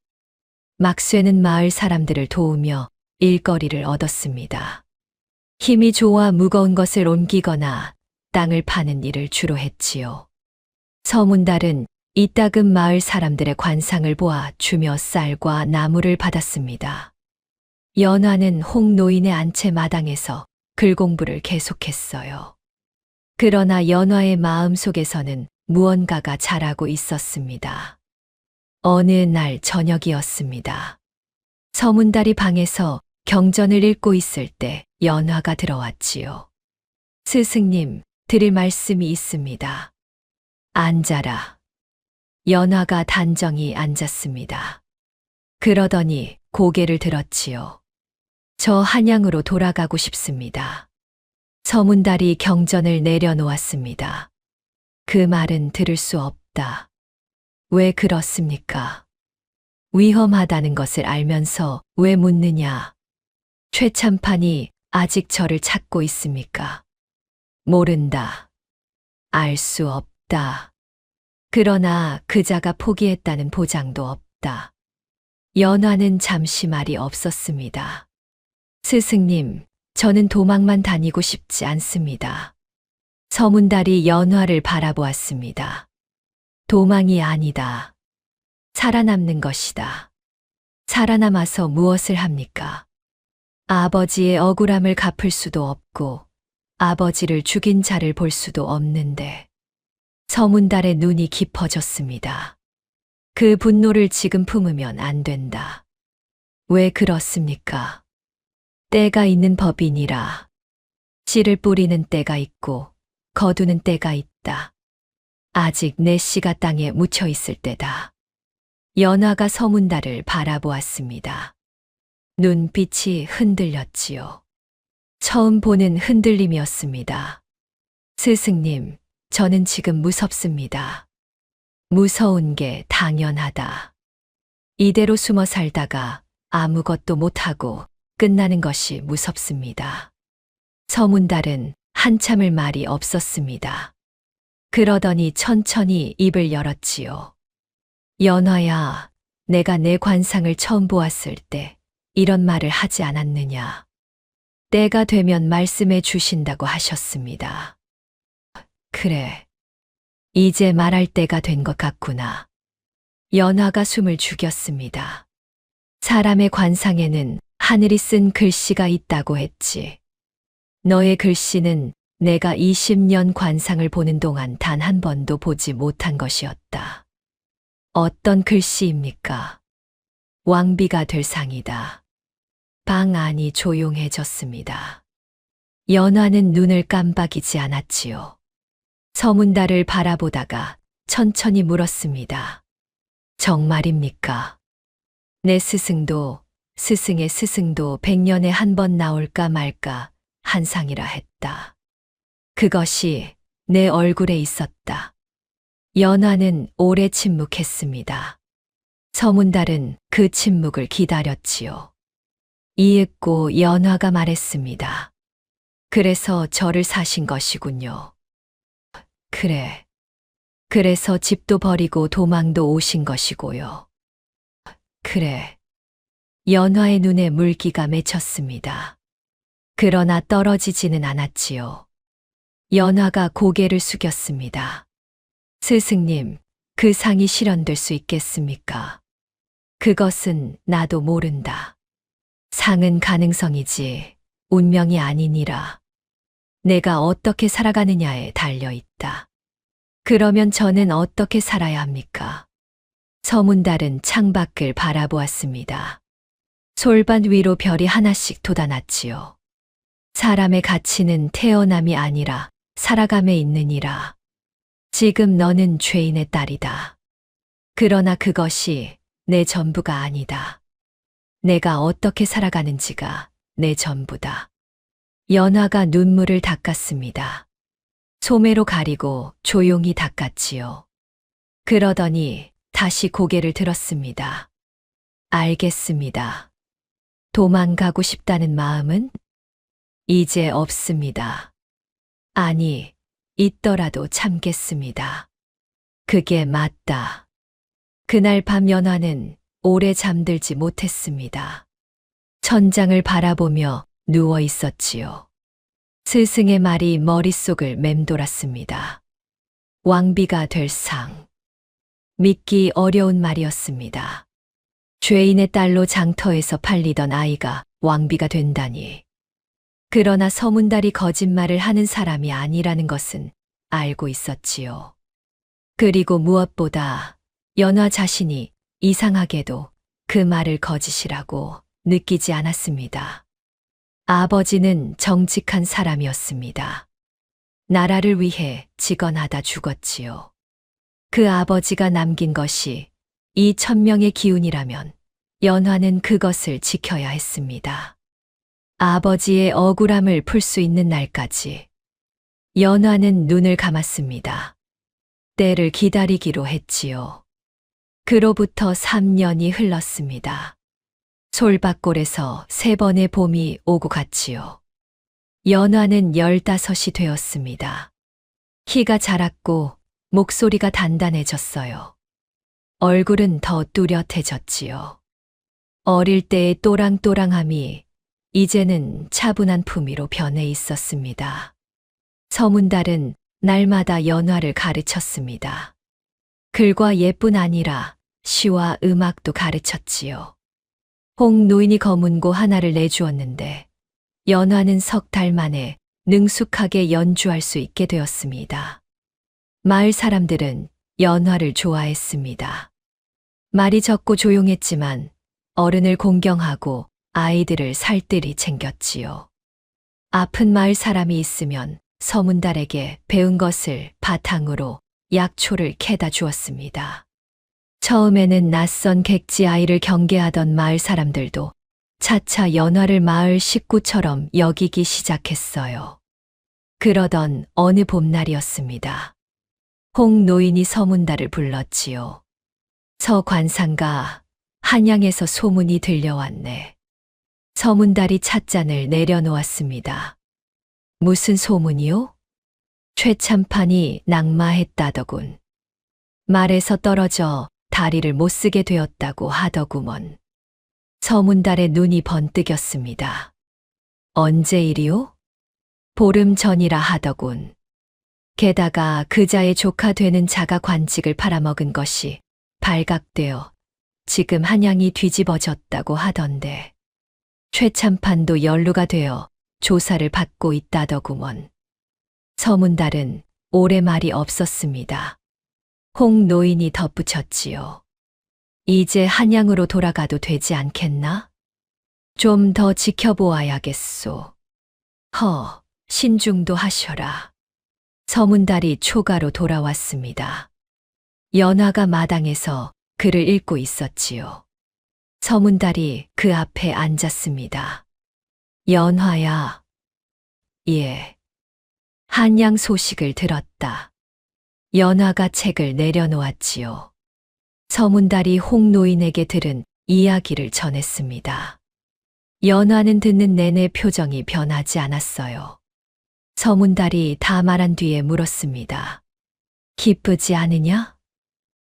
막쇠는 마을 사람들을 도우며 일거리를 얻었습니다. 힘이 좋아 무거운 것을 옮기거나 땅을 파는 일을 주로 했지요. 서문달은 이따금 마을 사람들의 관상을 보아 주며 쌀과 나무를 받았습니다. 연화는 홍노인의 안채 마당에서 글공부를 계속했어요. 그러나 연화의 마음 속에서는 무언가가 자라고 있었습니다. 어느 날 저녁이었습니다. 서문달이 방에서 경전을 읽고 있을 때 연화가 들어왔지요. 스승님, 드릴 말씀이 있습니다. 앉아라. 연화가 단정히 앉았습니다. 그러더니 고개를 들었지요. 저 한양으로 돌아가고 싶습니다. 서문달이 경전을 내려놓았습니다. 그 말은 들을 수 없다. 왜 그렇습니까? 위험하다는 것을 알면서 왜 묻느냐? 최참판이 아직 저를 찾고 있습니까? 모른다. 알 수 없다. 그러나 그자가 포기했다는 보장도 없다. 연화는 잠시 말이 없었습니다. 스승님, 저는 도망만 다니고 싶지 않습니다. 서문달이 연화를 바라보았습니다. 도망이 아니다. 살아남는 것이다. 살아남아서 무엇을 합니까? 아버지의 억울함을 갚을 수도 없고 아버지를 죽인 자를 볼 수도 없는데. 서문달의 눈이 깊어졌습니다. 그 분노를 지금 품으면 안 된다. 왜 그렇습니까? 때가 있는 법이니라. 씨를 뿌리는 때가 있고 거두는 때가 있다. 아직 내 씨가 땅에 묻혀 있을 때다. 연화가 서문달을 바라보았습니다. 눈빛이 흔들렸지요. 처음 보는 흔들림이었습니다. 스승님, 저는 지금 무섭습니다. 무서운 게 당연하다. 이대로 숨어 살다가 아무것도 못하고 끝나는 것이 무섭습니다. 서문달은 한참을 말이 없었습니다. 그러더니 천천히 입을 열었지요. 연화야, 내가 내 관상을 처음 보았을 때 이런 말을 하지 않았느냐. 때가 되면 말씀해 주신다고 하셨습니다. 그래. 이제 말할 때가 된 것 같구나. 연화가 숨을 죽였습니다. 사람의 관상에는 하늘이 쓴 글씨가 있다고 했지. 너의 글씨는 내가 20년 관상을 보는 동안 단 한 번도 보지 못한 것이었다. 어떤 글씨입니까? 왕비가 될 상이다. 방 안이 조용해졌습니다. 연화는 눈을 깜빡이지 않았지요. 서문달을 바라보다가 천천히 물었습니다. 정말입니까? 내 스승도 스승의 스승도 100년에 한 번 나올까 말까 한 상이라 했다. 그것이 내 얼굴에 있었다. 연화는 오래 침묵했습니다. 서문달은 그 침묵을 기다렸지요. 이윽고 연화가 말했습니다. 그래서 저를 사신 것이군요. 그래. 그래서 집도 버리고 도망도 오신 것이고요. 그래. 연화의 눈에 물기가 맺혔습니다. 그러나 떨어지지는 않았지요. 연화가 고개를 숙였습니다. 스승님, 그 상이 실현될 수 있겠습니까? 그것은 나도 모른다. 상은 가능성이지 운명이 아니니라. 내가 어떻게 살아가느냐에 달려 있다. 그러면 저는 어떻게 살아야 합니까? 서문달은 창밖을 바라보았습니다. 솔밭 위로 별이 하나씩 돋아났지요. 사람의 가치는 태어남이 아니라 살아감에 있느니라. 지금 너는 죄인의 딸이다. 그러나 그것이 내 전부가 아니다. 내가 어떻게 살아가는지가 내 전부다. 연화가 눈물을 닦았습니다. 소매로 가리고 조용히 닦았지요. 그러더니 다시 고개를 들었습니다. 알겠습니다. 도망가고 싶다는 마음은 이제 없습니다. 아니, 있더라도 참겠습니다. 그게 맞다. 그날 밤 연화는 오래 잠들지 못했습니다. 천장을 바라보며 누워 있었지요. 스승의 말이 머릿속을 맴돌았습니다. 왕비가 될 상. 믿기 어려운 말이었습니다. 죄인의 딸로 장터에서 팔리던 아이가 왕비가 된다니. 그러나 서문달이 거짓말을 하는 사람이 아니라는 것은 알고 있었지요. 그리고 무엇보다 연화 자신이 이상하게도 그 말을 거짓이라고 느끼지 않았습니다. 아버지는 정직한 사람이었습니다. 나라를 위해 직언하다 죽었지요. 그 아버지가 남긴 것이 이 천명의 기운이라면 연화는 그것을 지켜야 했습니다. 아버지의 억울함을 풀 수 있는 날까지 연화는 눈을 감았습니다. 때를 기다리기로 했지요. 그로부터 3년이 흘렀습니다. 솔밭골에서 3번의 봄이 오고 갔지요. 연화는 15이 되었습니다. 키가 자랐고 목소리가 단단해졌어요. 얼굴은 더 뚜렷해졌지요. 어릴 때의 또랑또랑함이 이제는 차분한 품위로 변해 있었습니다. 서문달은 날마다 연화를 가르쳤습니다. 글과 예뿐 아니라 시와 음악도 가르쳤지요. 홍 노인이 검은고 하나를 내주었는데 연화는 3달 만에 능숙하게 연주할 수 있게 되었습니다. 마을 사람들은 연화를 좋아했습니다. 말이 적고 조용했지만 어른을 공경하고 아이들을 살뜰히 챙겼지요. 아픈 마을 사람이 있으면 서문달에게 배운 것을 바탕으로 약초를 캐다 주었습니다. 처음에는 낯선 객지 아이를 경계하던 마을 사람들도 차차 연화를 마을 식구처럼 여기기 시작했어요. 그러던 어느 봄날이었습니다. 홍 노인이 서문달을 불렀지요. 서 관상가, 한양에서 소문이 들려왔네. 서문달이 찻잔을 내려놓았습니다. 무슨 소문이요? 최참판이 낙마했다더군. 말에서 떨어져 다리를 못 쓰게 되었다고 하더구먼. 서문달의 눈이 번뜩였습니다. 언제 일이요? 보름 전이라 하더군. 게다가 그자의 조카 되는 자가 관직을 팔아먹은 것이 발각되어 지금 한양이 뒤집어졌다고 하던데 최참판도 연루가 되어 조사를 받고 있다더구먼. 서문달은 오래 말이 없었습니다. 홍 노인이 덧붙였지요. 이제 한양으로 돌아가도 되지 않겠나? 좀 더 지켜보아야겠소. 신중도 하셔라. 서문달이 초가로 돌아왔습니다. 연화가 마당에서 글을 읽고 있었지요. 서문달이 그 앞에 앉았습니다. 연화야. 예. 한양 소식을 들었다. 연화가 책을 내려놓았지요. 서문달이 홍 노인에게 들은 이야기를 전했습니다. 연화는 듣는 내내 표정이 변하지 않았어요. 서문달이 다 말한 뒤에 물었습니다. 기쁘지 않으냐?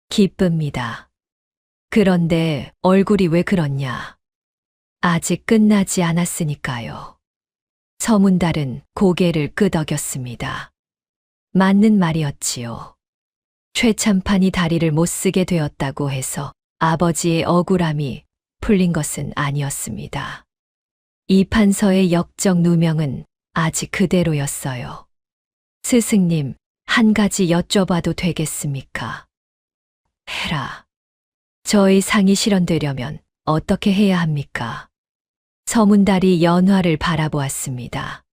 기쁩니다. 그런데 얼굴이 왜 그렇냐? 아직 끝나지 않았으니까요. 서문달은 고개를 끄덕였습니다. 맞는 말이었지요. 최참판이 다리를 못 쓰게 되었다고 해서 아버지의 억울함이 풀린 것은 아니었습니다. 이 판서의 역적 누명은 아직 그대로였어요. 스승님, 한 가지 여쭤봐도 되겠습니까? 해라. 저의 상이 실현되려면 어떻게 해야 합니까? 서문달이 연화를 바라보았습니다.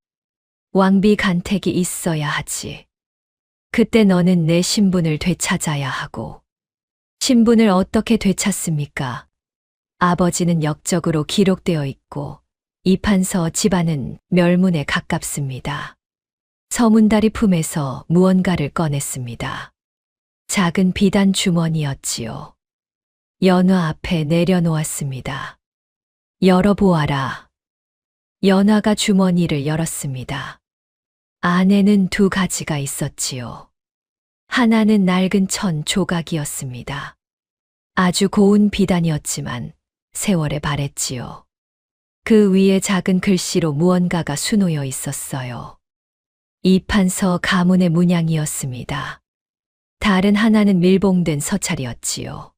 왕비 간택이 있어야 하지. 그때 너는 내 신분을 되찾아야 하고. 신분을 어떻게 되찾습니까? 아버지는 역적으로 기록되어 있고 이 판서 집안은 멸문에 가깝습니다. 서문달이 품에서 무언가를 꺼냈습니다. 작은 비단 주머니였지요. 연화 앞에 내려놓았습니다. 열어보아라. 연화가 주머니를 열었습니다. 안에는 두 가지가 있었지요. 하나는 낡은 천 조각이었습니다. 아주 고운 비단이었지만 세월에 바랬지요. 그 위에 작은 글씨로 무언가가 수놓여 있었어요. 이 판서 가문의 문양이었습니다. 다른 하나는 밀봉된 서찰이었지요.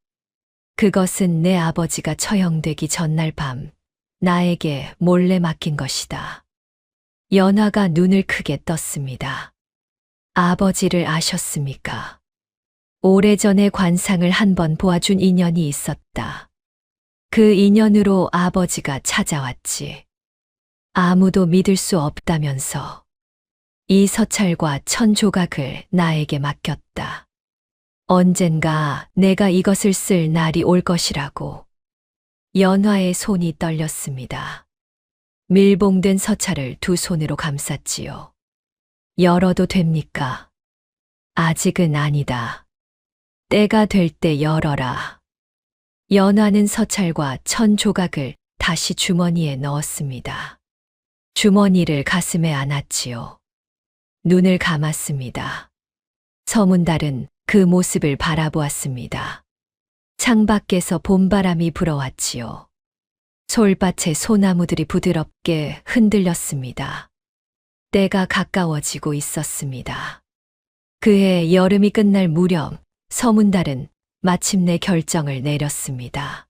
그것은 내 아버지가 처형되기 전날 밤 나에게 몰래 맡긴 것이다. 연화가 눈을 크게 떴습니다. 아버지를 아셨습니까? 오래전에 관상을 한번 보아준 인연이 있었다. 그 인연으로 아버지가 찾아왔지. 아무도 믿을 수 없다면서 이 서찰과 천 조각을 나에게 맡겼다. 언젠가 내가 이것을 쓸 날이 올 것이라고. 연화의 손이 떨렸습니다. 밀봉된 서찰을 두 손으로 감쌌지요. 열어도 됩니까? 아직은 아니다. 때가 될 때 열어라. 연화는 서찰과 천 조각을 다시 주머니에 넣었습니다. 주머니를 가슴에 안았지요. 눈을 감았습니다. 서문달은 그 모습을 바라보았습니다. 창밖에서 봄바람이 불어왔지요. 솔밭의 소나무들이 부드럽게 흔들렸습니다. 때가 가까워지고 있었습니다. 그해 여름이 끝날 무렵 서문달은 마침내 결정을 내렸습니다.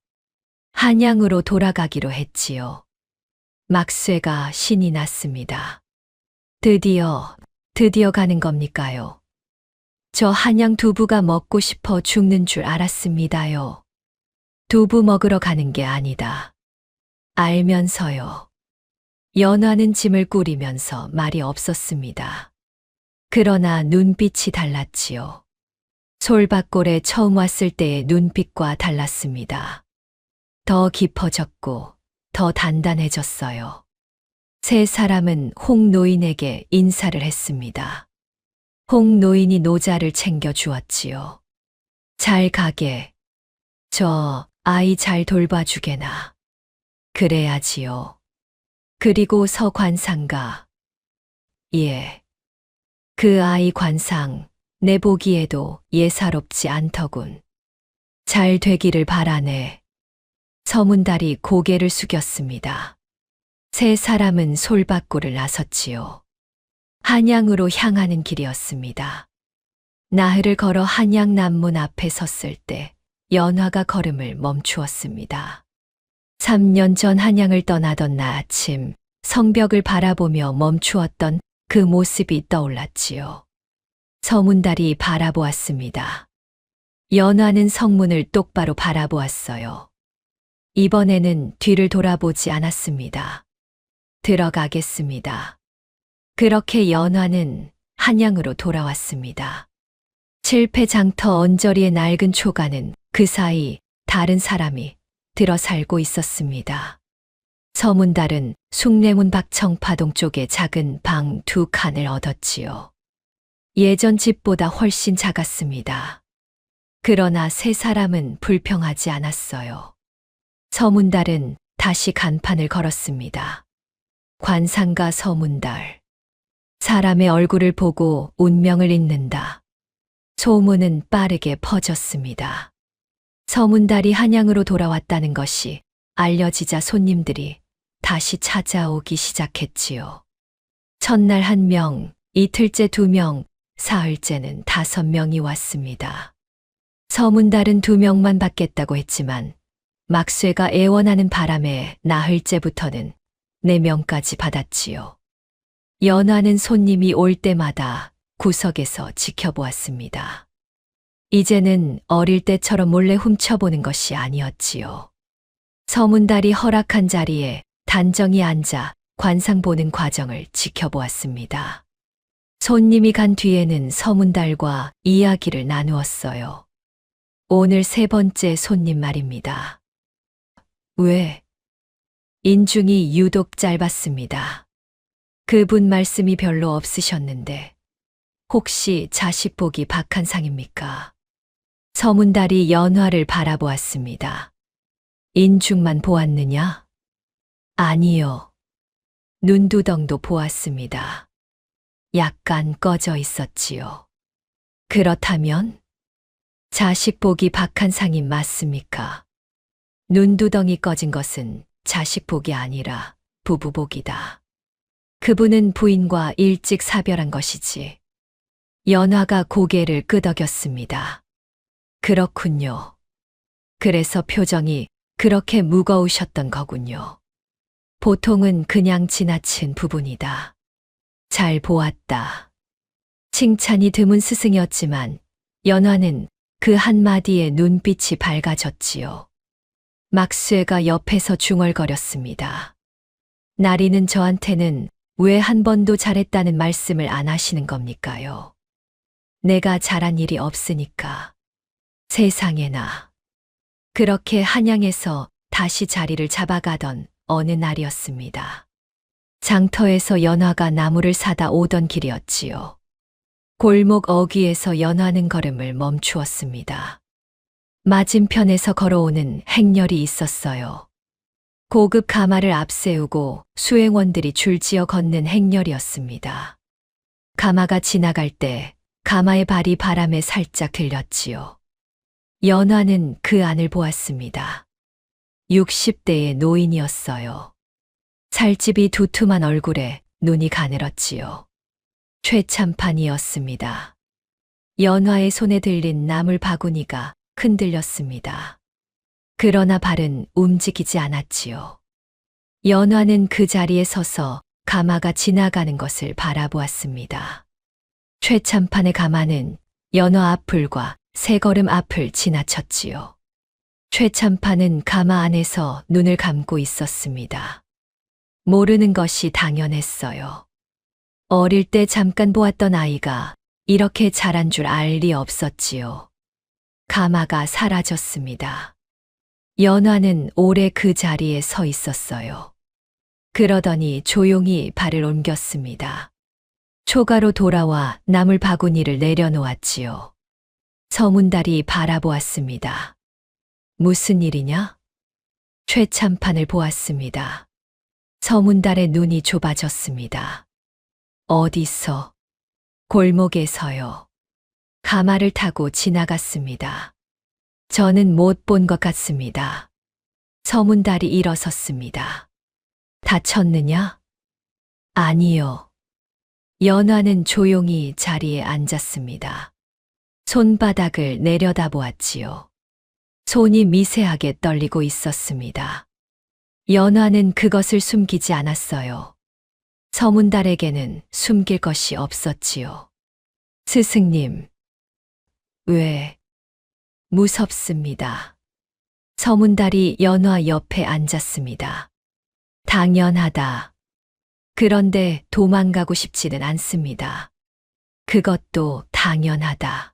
한양으로 돌아가기로 했지요. 막쇠가 신이 났습니다. 드디어 가는 겁니까요? 저 한양 두부가 먹고 싶어 죽는 줄 알았습니다요. 두부 먹으러 가는 게 아니다. 알면서요. 연화는 짐을 꾸리면서 말이 없었습니다. 그러나 눈빛이 달랐지요. 솔밭골에 처음 왔을 때의 눈빛과 달랐습니다. 더 깊어졌고 더 단단해졌어요. 세 사람은 홍 노인에게 인사를 했습니다. 홍 노인이 노자를 챙겨 주었지요. 잘 가게. 저 아이 잘 돌봐주게나. 그래야지요. 그리고 서관상가. 예. 그 아이 관상, 내 보기에도 예사롭지 않더군. 잘 되기를 바라네. 서문달이 고개를 숙였습니다. 세 사람은 솔밭골을 나섰지요. 한양으로 향하는 길이었습니다. 나흘을 걸어 한양 남문 앞에 섰을 때 연화가 걸음을 멈추었습니다. 3년 전 한양을 떠나던 날 아침 성벽을 바라보며 멈추었던 그 모습이 떠올랐지요. 서문달이 바라보았습니다. 연화는 성문을 똑바로 바라보았어요. 이번에는 뒤를 돌아보지 않았습니다. 들어가겠습니다. 그렇게 연화는 한양으로 돌아왔습니다. 칠패장터 언저리의 낡은 초가는 그 사이 다른 사람이 들어 살고 있었습니다. 서문달은 숭례문 박청파동 쪽에 작은 방 2칸을 얻었지요. 예전 집보다 훨씬 작았습니다. 그러나 세 사람은 불평하지 않았어요. 서문달은 다시 간판을 걸었습니다. 관상가 서문달. 사람의 얼굴을 보고 운명을 읽는다. 소문은 빠르게 퍼졌습니다. 서문달이 한양으로 돌아왔다는 것이 알려지자 손님들이 다시 찾아오기 시작했지요. 첫날 1명, 이틀째 2명, 사흘째는 5명이 왔습니다. 서문달은 2명만 받겠다고 했지만 막쇠가 애원하는 바람에 나흘째부터는 4명까지 받았지요. 연화는 손님이 올 때마다 구석에서 지켜보았습니다. 이제는 어릴 때처럼 몰래 훔쳐보는 것이 아니었지요. 서문달이 허락한 자리에 단정히 앉아 관상 보는 과정을 지켜보았습니다. 손님이 간 뒤에는 서문달과 이야기를 나누었어요. 오늘 3번째 손님 말입니다. 왜? 인중이 유독 짧았습니다. 그분 말씀이 별로 없으셨는데 혹시 자식 복이 박한상입니까? 서문달이 연화를 바라보았습니다. 인중만 보았느냐? 아니요. 눈두덩도 보았습니다. 약간 꺼져 있었지요. 그렇다면 자식 복이 박한상이 맞습니까? 눈두덩이 꺼진 것은 자식 복이 아니라 부부 복이다. 그분은 부인과 일찍 사별한 것이지. 연화가 고개를 끄덕였습니다. 그렇군요. 그래서 표정이 그렇게 무거우셨던 거군요. 보통은 그냥 지나친 부분이다. 잘 보았다. 칭찬이 드문 스승이었지만 연화는 그 한마디에 눈빛이 밝아졌지요. 막쇠가 옆에서 중얼거렸습니다. 나리는 저한테는 왜 한 번도 잘했다는 말씀을 안 하시는 겁니까요? 내가 잘한 일이 없으니까. 세상에나. 그렇게 한양에서 다시 자리를 잡아가던 어느 날이었습니다. 장터에서 연화가 나무를 사다 오던 길이었지요. 골목 어귀에서 연화는 걸음을 멈추었습니다. 맞은편에서 걸어오는 행렬이 있었어요. 고급 가마를 앞세우고 수행원들이 줄지어 걷는 행렬이었습니다. 가마가 지나갈 때 가마의 발이 바람에 살짝 들렸지요. 연화는 그 안을 보았습니다. 60대의 노인이었어요. 살집이 두툼한 얼굴에 눈이 가늘었지요. 최참판이었습니다. 연화의 손에 들린 나물 바구니가 흔들렸습니다. 그러나 발은 움직이지 않았지요. 연화는 그 자리에 서서 가마가 지나가는 것을 바라보았습니다. 최참판의 가마는 연화 앞을과 3걸음 앞을 지나쳤지요. 최참판은 가마 안에서 눈을 감고 있었습니다. 모르는 것이 당연했어요. 어릴 때 잠깐 보았던 아이가 이렇게 자란 줄 알 리 없었지요. 가마가 사라졌습니다. 연화는 오래 그 자리에 서 있었어요. 그러더니 조용히 발을 옮겼습니다. 초가로 돌아와 나물 바구니를 내려놓았지요. 서문달이 바라보았습니다. 무슨 일이냐? 최참판을 보았습니다. 서문달의 눈이 좁아졌습니다. 어디서? 골목에서요. 가마를 타고 지나갔습니다. 저는 못 본 것 같습니다. 서문달이 일어섰습니다. 다쳤느냐? 아니요. 연화는 조용히 자리에 앉았습니다. 손바닥을 내려다보았지요. 손이 미세하게 떨리고 있었습니다. 연화는 그것을 숨기지 않았어요. 서문달에게는 숨길 것이 없었지요. 스승님. 왜? 무섭습니다. 서문달이 연화 옆에 앉았습니다. 당연하다. 그런데 도망가고 싶지는 않습니다. 그것도 당연하다.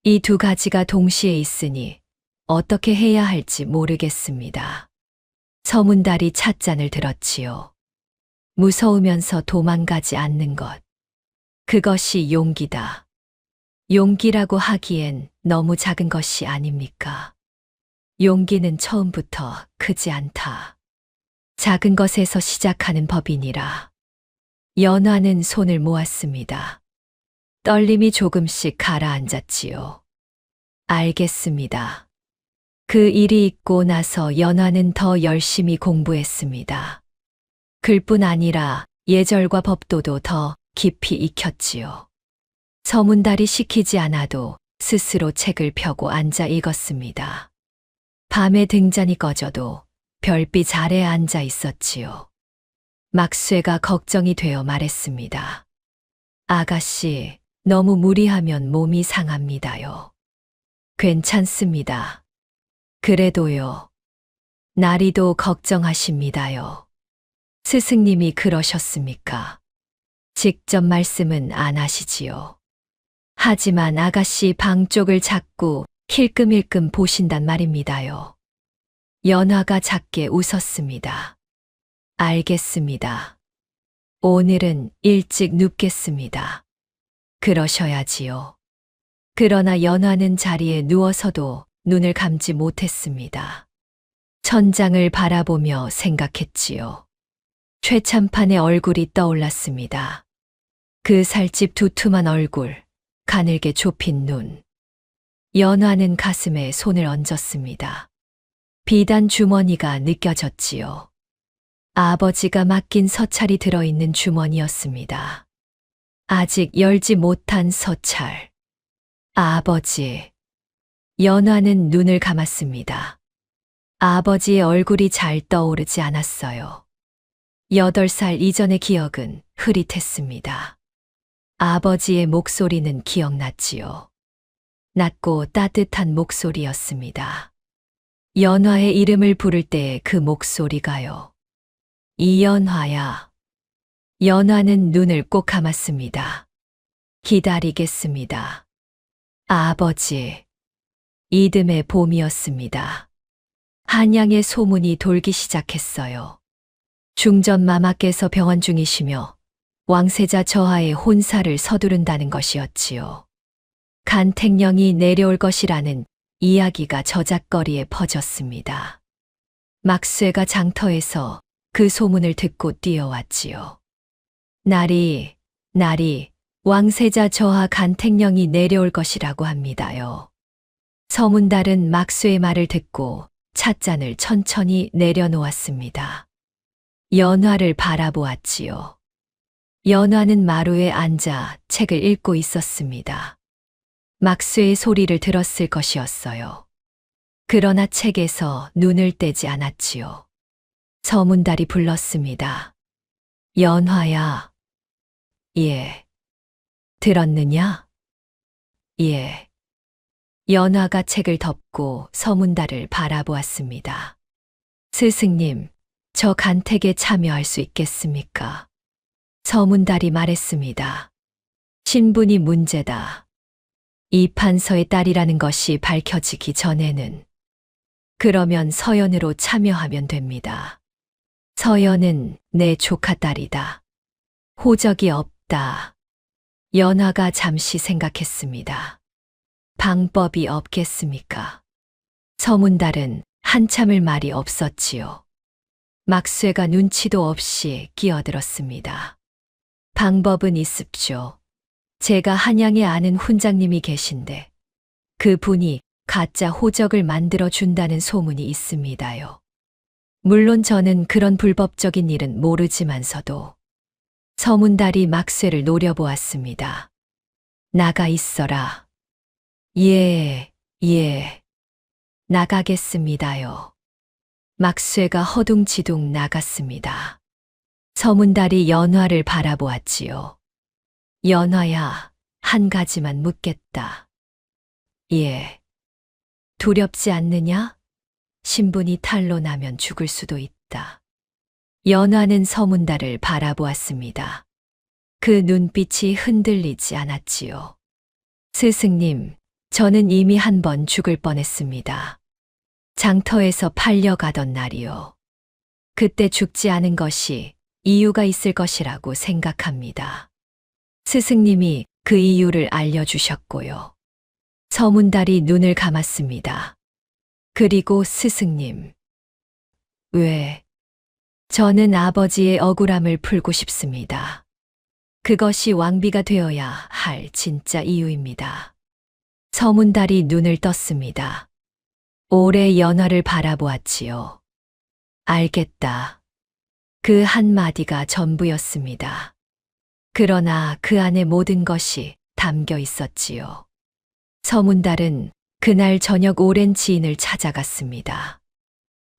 이 2가지가 동시에 있으니 어떻게 해야 할지 모르겠습니다. 서문달이 찻잔을 들었지요. 무서우면서 도망가지 않는 것. 그것이 용기다. 용기라고 하기엔 너무 작은 것이 아닙니까? 용기는 처음부터 크지 않다. 작은 것에서 시작하는 법이니라. 연화는 손을 모았습니다. 떨림이 조금씩 가라앉았지요. 알겠습니다. 그 일이 있고 나서 연화는 더 열심히 공부했습니다. 글뿐 아니라 예절과 법도도 더 깊이 익혔지요. 서문달이 시키지 않아도 스스로 책을 펴고 앉아 읽었습니다. 밤에 등잔이 꺼져도 별빛 아래 앉아 있었지요. 막쇠가 걱정이 되어 말했습니다. 아가씨, 너무 무리하면 몸이 상합니다요. 괜찮습니다. 그래도요. 나리도 걱정하십니다요. 스승님이 그러셨습니까? 직접 말씀은 안 하시지요. 하지만 아가씨 방 쪽을 자꾸 힐끔힐끔 보신단 말입니다요. 연화가 작게 웃었습니다. 알겠습니다. 오늘은 일찍 눕겠습니다. 그러셔야지요. 그러나 연화는 자리에 누워서도 눈을 감지 못했습니다. 천장을 바라보며 생각했지요. 최참판의 얼굴이 떠올랐습니다. 그 살집 두툼한 얼굴, 가늘게 좁힌 눈. 연화는 가슴에 손을 얹었습니다. 비단 주머니가 느껴졌지요. 아버지가 맡긴 서찰이 들어있는 주머니였습니다. 아직 열지 못한 서찰. 아버지. 연화는 눈을 감았습니다. 아버지의 얼굴이 잘 떠오르지 않았어요. 8살 이전의 기억은 흐릿했습니다. 아버지의 목소리는 기억났지요. 낮고 따뜻한 목소리였습니다. 연화의 이름을 부를 때의 그 목소리가요. 이연화야. 연화는 눈을 꼭 감았습니다. 기다리겠습니다. 아버지. 이듬해 봄이었습니다. 한양의 소문이 돌기 시작했어요. 중전마마께서 병원 중이시며 왕세자 저하의 혼사를 서두른다는 것이었지요. 간택령이 내려올 것이라는 이야기가 저작거리에 퍼졌습니다. 막쇠가 장터에서 그 소문을 듣고 뛰어왔지요. 날이 왕세자 저하 간택령이 내려올 것이라고 합니다요. 서문달은 막쇠의 말을 듣고 찻잔을 천천히 내려놓았습니다. 연화를 바라보았지요. 연화는 마루에 앉아 책을 읽고 있었습니다. 막쇠의 소리를 들었을 것이었어요. 그러나 책에서 눈을 떼지 않았지요. 서문달이 불렀습니다. 연화야. 예. 들었느냐? 예. 연화가 책을 덮고 서문달을 바라보았습니다. 스승님, 저 간택에 참여할 수 있겠습니까? 서문달이 말했습니다. 신분이 문제다. 이 판서의 딸이라는 것이 밝혀지기 전에는. 그러면 서연으로 참여하면 됩니다. 서연은 내 조카 딸이다. 호적이 없다. 연화가 잠시 생각했습니다. 방법이 없겠습니까? 서문달은 한참을 말이 없었지요. 막쇠가 눈치도 없이 끼어들었습니다. 방법은 있습죠. 제가 한양에 아는 훈장님이 계신데 그분이 가짜 호적을 만들어 준다는 소문이 있습니다요. 물론 저는 그런 불법적인 일은 모르지만서도 서문달이 막쇠를 노려보았습니다. 나가 있어라. 예. 나가겠습니다요. 막쇠가 허둥지둥 나갔습니다. 서문달이 연화를 바라보았지요. 연화야, 한 가지만 묻겠다. 예. 두렵지 않느냐? 신분이 탄로나면 죽을 수도 있다. 연화는 서문달을 바라보았습니다. 그 눈빛이 흔들리지 않았지요. 스승님, 저는 이미 한 번 죽을 뻔했습니다. 장터에서 팔려가던 날이요. 그때 죽지 않은 것이 이유가 있을 것이라고 생각합니다. 스승님이 그 이유를 알려주셨고요. 서문달이 눈을 감았습니다. 그리고 스승님. 왜? 저는 아버지의 억울함을 풀고 싶습니다. 그것이 왕비가 되어야 할 진짜 이유입니다. 서문달이 눈을 떴습니다. 오래 연화를 바라보았지요. 알겠다. 그 한마디가 전부였습니다. 그러나 그 안의 모든 것이 담겨 있었지요. 서문달은 그날 저녁 오랜 지인을 찾아갔습니다.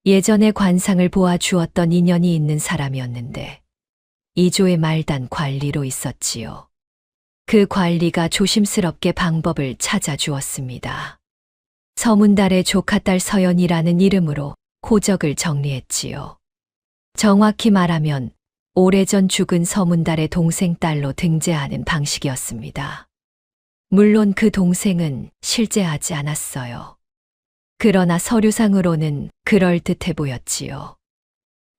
예전에 관상을 보아 주었던 인연이 있는 사람이었는데 이조의 말단 관리로 있었지요. 그 관리가 조심스럽게 방법을 찾아주었습니다. 서문달의 조카딸 서연이라는 이름으로 호적을 정리했지요. 정확히 말하면 오래전 죽은 서문달의 동생 딸로 등재하는 방식이었습니다. 물론 그 동생은 실제하지 않았어요. 그러나 서류상으로는 그럴듯해 보였지요.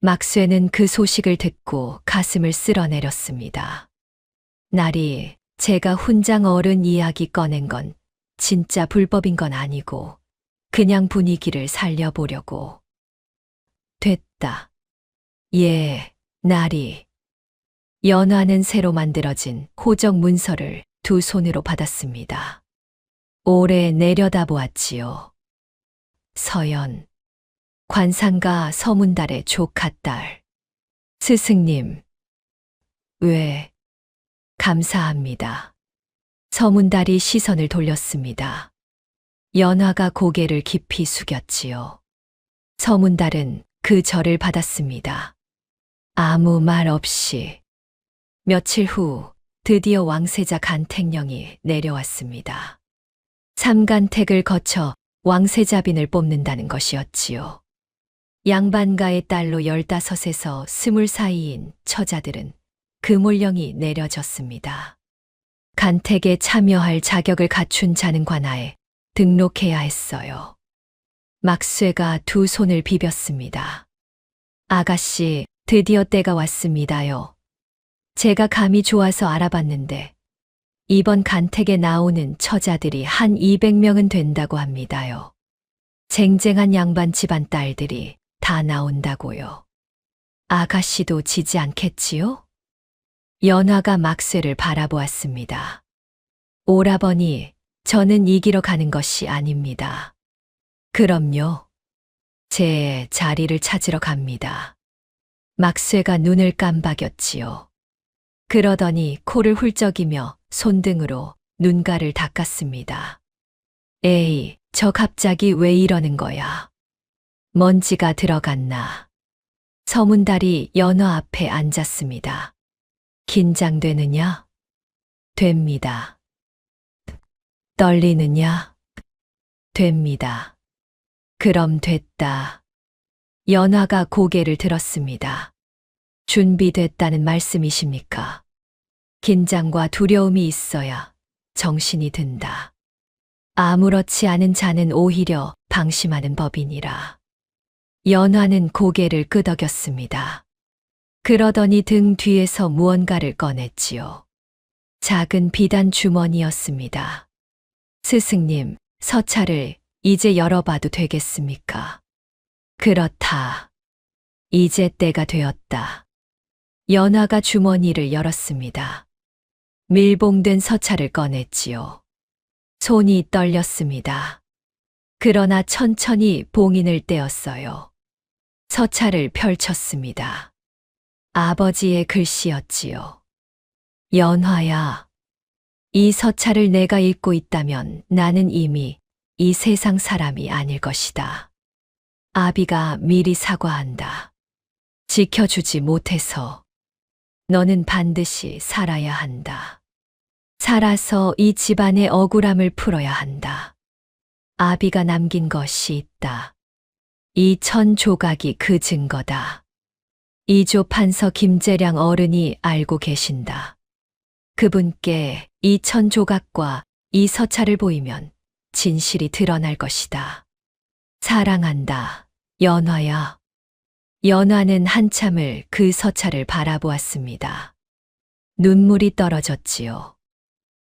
막쇠는 그 소식을 듣고 가슴을 쓸어내렸습니다. 날이 제가 훈장 어른 이야기 꺼낸 건 진짜 불법인 건 아니고 그냥 분위기를 살려보려고. 됐다. 예, 날이. 연화는 새로 만들어진 호적 문서를 두 손으로 받았습니다. 오래 내려다보았지요. 서연. 관상가 서문달의 조카딸. 스승님. 왜? 감사합니다. 서문달이 시선을 돌렸습니다. 연화가 고개를 깊이 숙였지요. 서문달은 그 절을 받았습니다. 아무 말 없이. 며칠 후 드디어 왕세자 간택령이 내려왔습니다. 삼간택을 거쳐 왕세자빈을 뽑는다는 것이었지요. 양반가의 딸로 15에서 20 사이인 처자들은 금올령이 내려졌습니다. 간택에 참여할 자격을 갖춘 자는 관하에 등록해야 했어요. 막쇠가 두 손을 비볐습니다. 아가씨, 드디어 때가 왔습니다요. 제가 감이 좋아서 알아봤는데 이번 간택에 나오는 처자들이 한 200명은 된다고 합니다요. 쟁쟁한 양반 집안 딸들이 다 나온다고요. 아가씨도 지지 않겠지요? 연화가 막쇠를 바라보았습니다. 오라버니, 저는 이기러 가는 것이 아닙니다. 그럼요. 제 자리를 찾으러 갑니다. 막쇠가 눈을 깜박였지요. 그러더니 코를 훌쩍이며 손등으로 눈가를 닦았습니다. 에이, 저 갑자기 왜 이러는 거야? 먼지가 들어갔나? 서문달이 연화 앞에 앉았습니다. 긴장되느냐? 됩니다. 떨리느냐? 됩니다. 그럼 됐다. 연화가 고개를 들었습니다. 준비됐다는 말씀이십니까? 긴장과 두려움이 있어야 정신이 든다. 아무렇지 않은 자는 오히려 방심하는 법이니라. 연화는 고개를 끄덕였습니다. 그러더니 등 뒤에서 무언가를 꺼냈지요. 작은 비단 주머니였습니다. 스승님, 서찰을 이제 열어봐도 되겠습니까? 그렇다. 이제 때가 되었다. 연화가 주머니를 열었습니다. 밀봉된 서찰을 꺼냈지요. 손이 떨렸습니다. 그러나 천천히 봉인을 떼었어요. 서찰을 펼쳤습니다. 아버지의 글씨였지요. 연화야, 이 서찰을 내가 읽고 있다면 나는 이미 이 세상 사람이 아닐 것이다. 아비가 미리 사과한다. 지켜주지 못해서 너는 반드시 살아야 한다. 살아서 이 집안의 억울함을 풀어야 한다. 아비가 남긴 것이 있다. 이 1000조각이 그 증거다. 이조 판서 김재량 어른이 알고 계신다. 그분께 이 1000조각과 이 서찰을 보이면 진실이 드러날 것이다. 사랑한다, 연화야. 연화는 한참을 그 서찰을 바라보았습니다. 눈물이 떨어졌지요.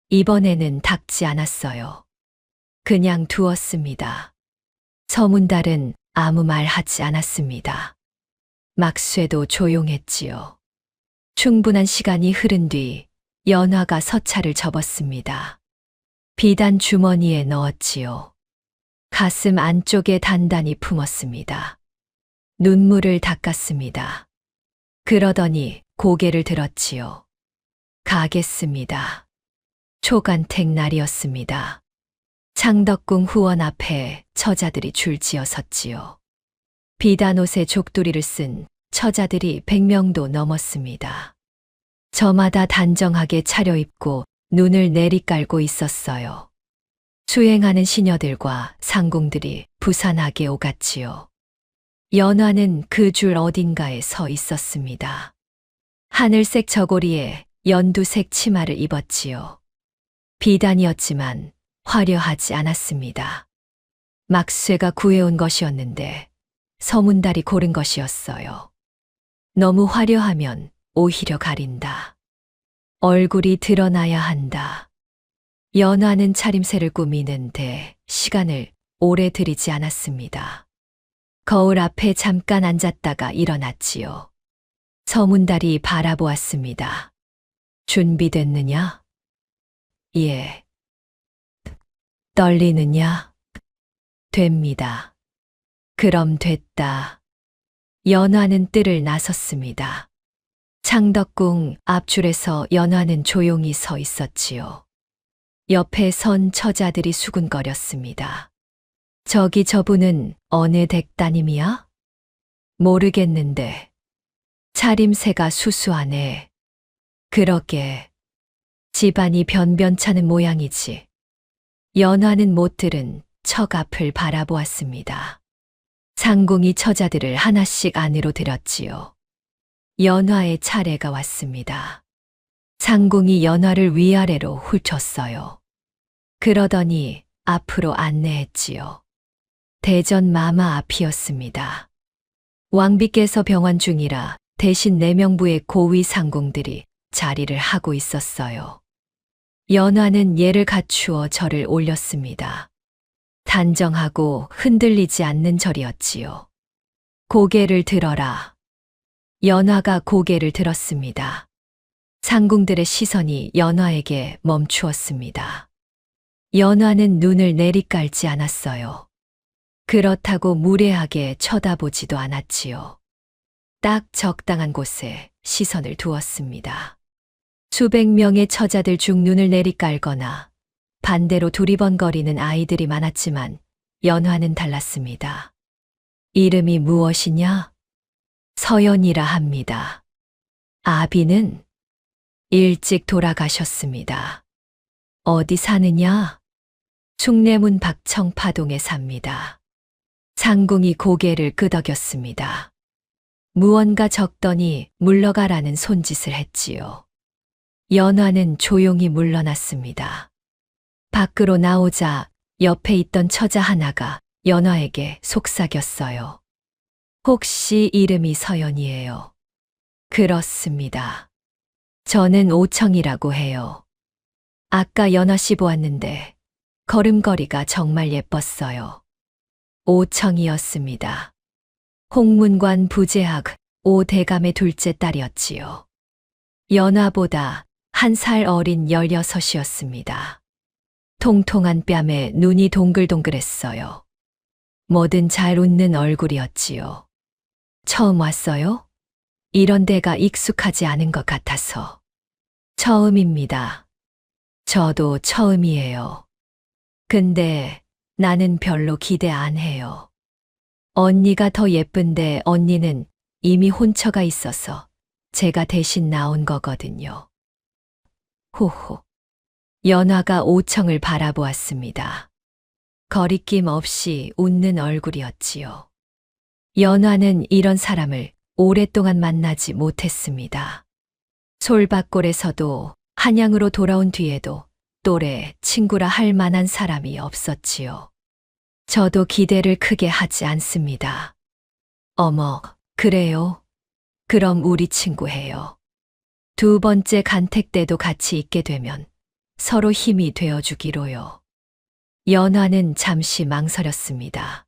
이번에는 닦지 않았어요. 그냥 두었습니다. 서문달은 아무 말 하지 않았습니다. 막쇠도 조용했지요. 충분한 시간이 흐른 뒤 연화가 서찰을 접었습니다. 비단 주머니에 넣었지요. 가슴 안쪽에 단단히 품었습니다. 눈물을 닦았습니다. 그러더니 고개를 들었지요. 가겠습니다. 초간택 날이었습니다. 창덕궁 후원 앞에 처자들이 줄지어 섰지요. 비단옷에 족두리를 쓴 처자들이 100명도 넘었습니다. 저마다 단정하게 차려입고 눈을 내리깔고 있었어요. 수행하는 시녀들과 상궁들이 부산하게 오갔지요. 연화는 그 줄 어딘가에 서 있었습니다. 하늘색 저고리에 연두색 치마를 입었지요. 비단이었지만 화려하지 않았습니다. 막쇠가 구해온 것이었는데 서문달이 고른 것이었어요. 너무 화려하면 오히려 가린다. 얼굴이 드러나야 한다. 연화는 차림새를 꾸미는데 시간을 오래 들이지 않았습니다. 거울 앞에 잠깐 앉았다가 일어났지요. 서문달이 바라보았습니다. 준비됐느냐? 예. 떨리느냐? 됩니다. 그럼 됐다. 연화는 뜰을 나섰습니다. 창덕궁 앞줄에서 연화는 조용히 서 있었지요. 옆에 선 처자들이 수군거렸습니다. 저기 저분은 어느 댁따님이야? 모르겠는데. 차림새가 수수하네. 그러게. 집안이 변변찮은 모양이지. 연화는 못 들은 척 앞을 바라보았습니다. 상궁이 처자들을 하나씩 안으로 들였지요. 연화의 차례가 왔습니다. 상궁이 연화를 위아래로 훑었어요. 그러더니 앞으로 안내했지요. 대전 마마 앞이었습니다. 왕비께서 병환 중이라 대신 4명부의 고위 상궁들이 자리를 하고 있었어요. 연화는 예를 갖추어 절을 올렸습니다. 단정하고 흔들리지 않는 절이었지요. 고개를 들어라. 연화가 고개를 들었습니다. 상궁들의 시선이 연화에게 멈추었습니다. 연화는 눈을 내리깔지 않았어요. 그렇다고 무례하게 쳐다보지도 않았지요. 딱 적당한 곳에 시선을 두었습니다. 수백 명의 처자들 중 눈을 내리깔거나 반대로 두리번거리는 아이들이 많았지만 연화는 달랐습니다. 이름이 무엇이냐? 서연이라 합니다. 아비는 일찍 돌아가셨습니다. 어디 사느냐? 숭례문 박청파동에 삽니다. 상궁이 고개를 끄덕였습니다. 무언가 적더니 물러가라는 손짓을 했지요. 연화는 조용히 물러났습니다. 밖으로 나오자 옆에 있던 처자 하나가 연화에게 속삭였어요. 혹시 이름이 서연이에요? 그렇습니다. 저는 오청이라고 해요. 아까 연화 씨 보았는데 걸음걸이가 정말 예뻤어요. 오청이었습니다. 홍문관 부재학 오대감의 둘째 딸이었지요. 연화보다 1살 어린 16이었습니다. 통통한 뺨에 눈이 동글동글했어요. 뭐든 잘 웃는 얼굴이었지요. 처음 왔어요? 이런 데가 익숙하지 않은 것 같아서. 처음입니다. 저도 처음이에요. 근데 나는 별로 기대 안 해요. 언니가 더 예쁜데 언니는 이미 혼처가 있어서 제가 대신 나온 거거든요. 호호. 연화가 오청을 바라보았습니다. 거리낌 없이 웃는 얼굴이었지요. 연화는 이런 사람을 오랫동안 만나지 못했습니다. 솔밭골에서도 한양으로 돌아온 뒤에도 또래 친구라 할 만한 사람이 없었지요. 저도 기대를 크게 하지 않습니다. 어머, 그래요? 그럼 우리 친구해요. 2번째 간택 때도 같이 있게 되면 서로 힘이 되어주기로요. 연화는 잠시 망설였습니다.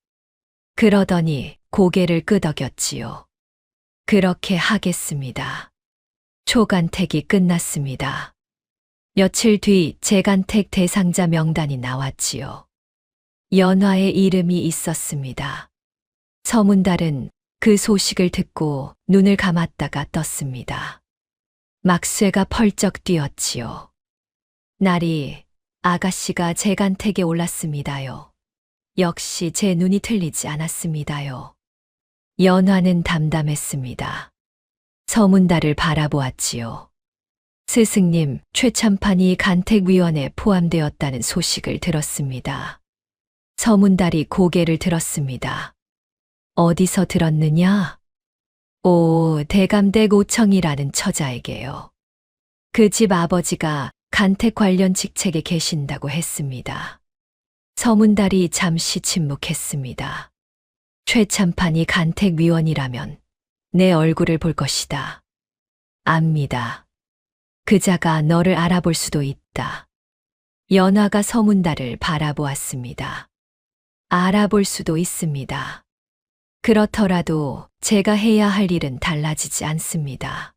그러더니 고개를 끄덕였지요. 그렇게 하겠습니다. 초간택이 끝났습니다. 며칠 뒤 재간택 대상자 명단이 나왔지요. 연화의 이름이 있었습니다. 서문달은 그 소식을 듣고 눈을 감았다가 떴습니다. 막쇠가 펄쩍 뛰었지요. 날이 아가씨가 제 간택에 올랐습니다요. 역시 제 눈이 틀리지 않았습니다요. 연화는 담담했습니다. 서문달을 바라보았지요. 스승님, 최참판이 간택위원에 포함되었다는 소식을 들었습니다. 서문달이 고개를 들었습니다. 어디서 들었느냐? 오, 대감댁 오청이라는 처자에게요. 그 집 아버지가 간택 관련 직책에 계신다고 했습니다. 서문달이 잠시 침묵했습니다. 최참판이 간택위원이라면 내 얼굴을 볼 것이다. 압니다. 그자가 너를 알아볼 수도 있다. 연화가 서문달을 바라보았습니다. 알아볼 수도 있습니다. 그렇더라도 제가 해야 할 일은 달라지지 않습니다.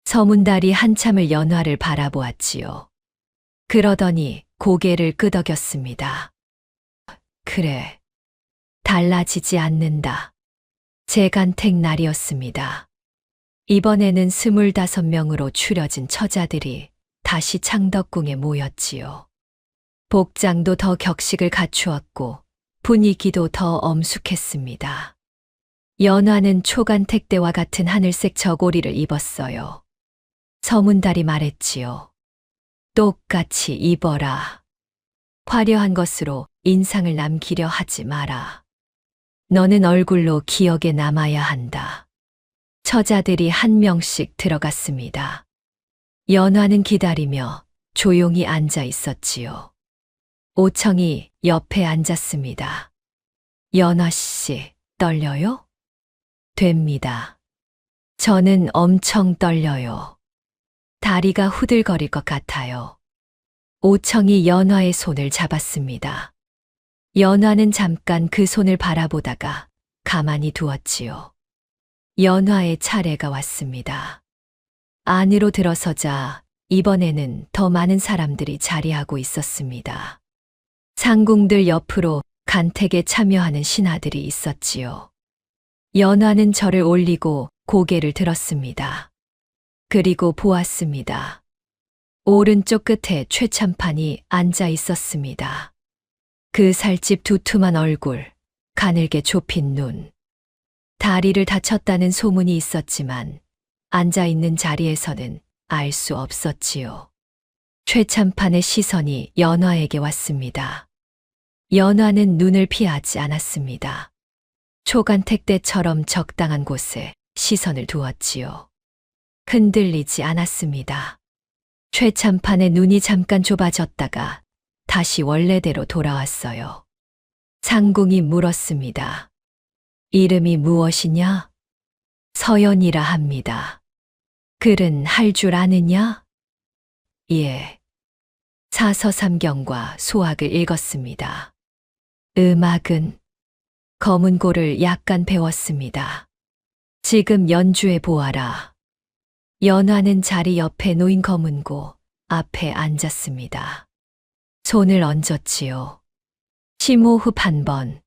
서문달이 한참을 연화를 바라보았지요. 그러더니 고개를 끄덕였습니다. 그래, 달라지지 않는다. 제 간택 날이었습니다. 이번에는 25명으로 추려진 처자들이 다시 창덕궁에 모였지요. 복장도 더 격식을 갖추었고 분위기도 더 엄숙했습니다. 연화는 초간택 때와 같은 하늘색 저고리를 입었어요. 서문달이 말했지요. 똑같이 입어라. 화려한 것으로 인상을 남기려 하지 마라. 너는 얼굴로 기억에 남아야 한다. 처자들이 한 명씩 들어갔습니다. 연화는 기다리며 조용히 앉아 있었지요. 오청이 옆에 앉았습니다. 연화 씨, 떨려요? 됩니다. 저는 엄청 떨려요. 다리가 후들거릴 것 같아요. 오청이 연화의 손을 잡았습니다. 연화는 잠깐 그 손을 바라보다가 가만히 두었지요. 연화의 차례가 왔습니다. 안으로 들어서자 이번에는 더 많은 사람들이 자리하고 있었습니다. 상궁들 옆으로 간택에 참여하는 신하들이 있었지요. 연화는 절을 올리고 고개를 들었습니다. 그리고 보았습니다. 오른쪽 끝에 최참판이 앉아 있었습니다. 그 살집 두툼한 얼굴, 가늘게 좁힌 눈. 다리를 다쳤다는 소문이 있었지만 앉아 있는 자리에서는 알 수 없었지요. 최참판의 시선이 연화에게 왔습니다. 연화는 눈을 피하지 않았습니다. 초간택 때처럼 적당한 곳에 시선을 두었지요. 흔들리지 않았습니다. 최참판의 눈이 잠깐 좁아졌다가 다시 원래대로 돌아왔어요. 상궁이 물었습니다. 이름이 무엇이냐? 서연이라 합니다. 글은 할 줄 아느냐? 예. 사서삼경과 소학을 읽었습니다. 음악은 검은고를 약간 배웠습니다. 지금 연주해 보아라. 연화는 자리 옆에 놓인 검은고 앞에 앉았습니다. 손을 얹었지요. 심호흡 한 번.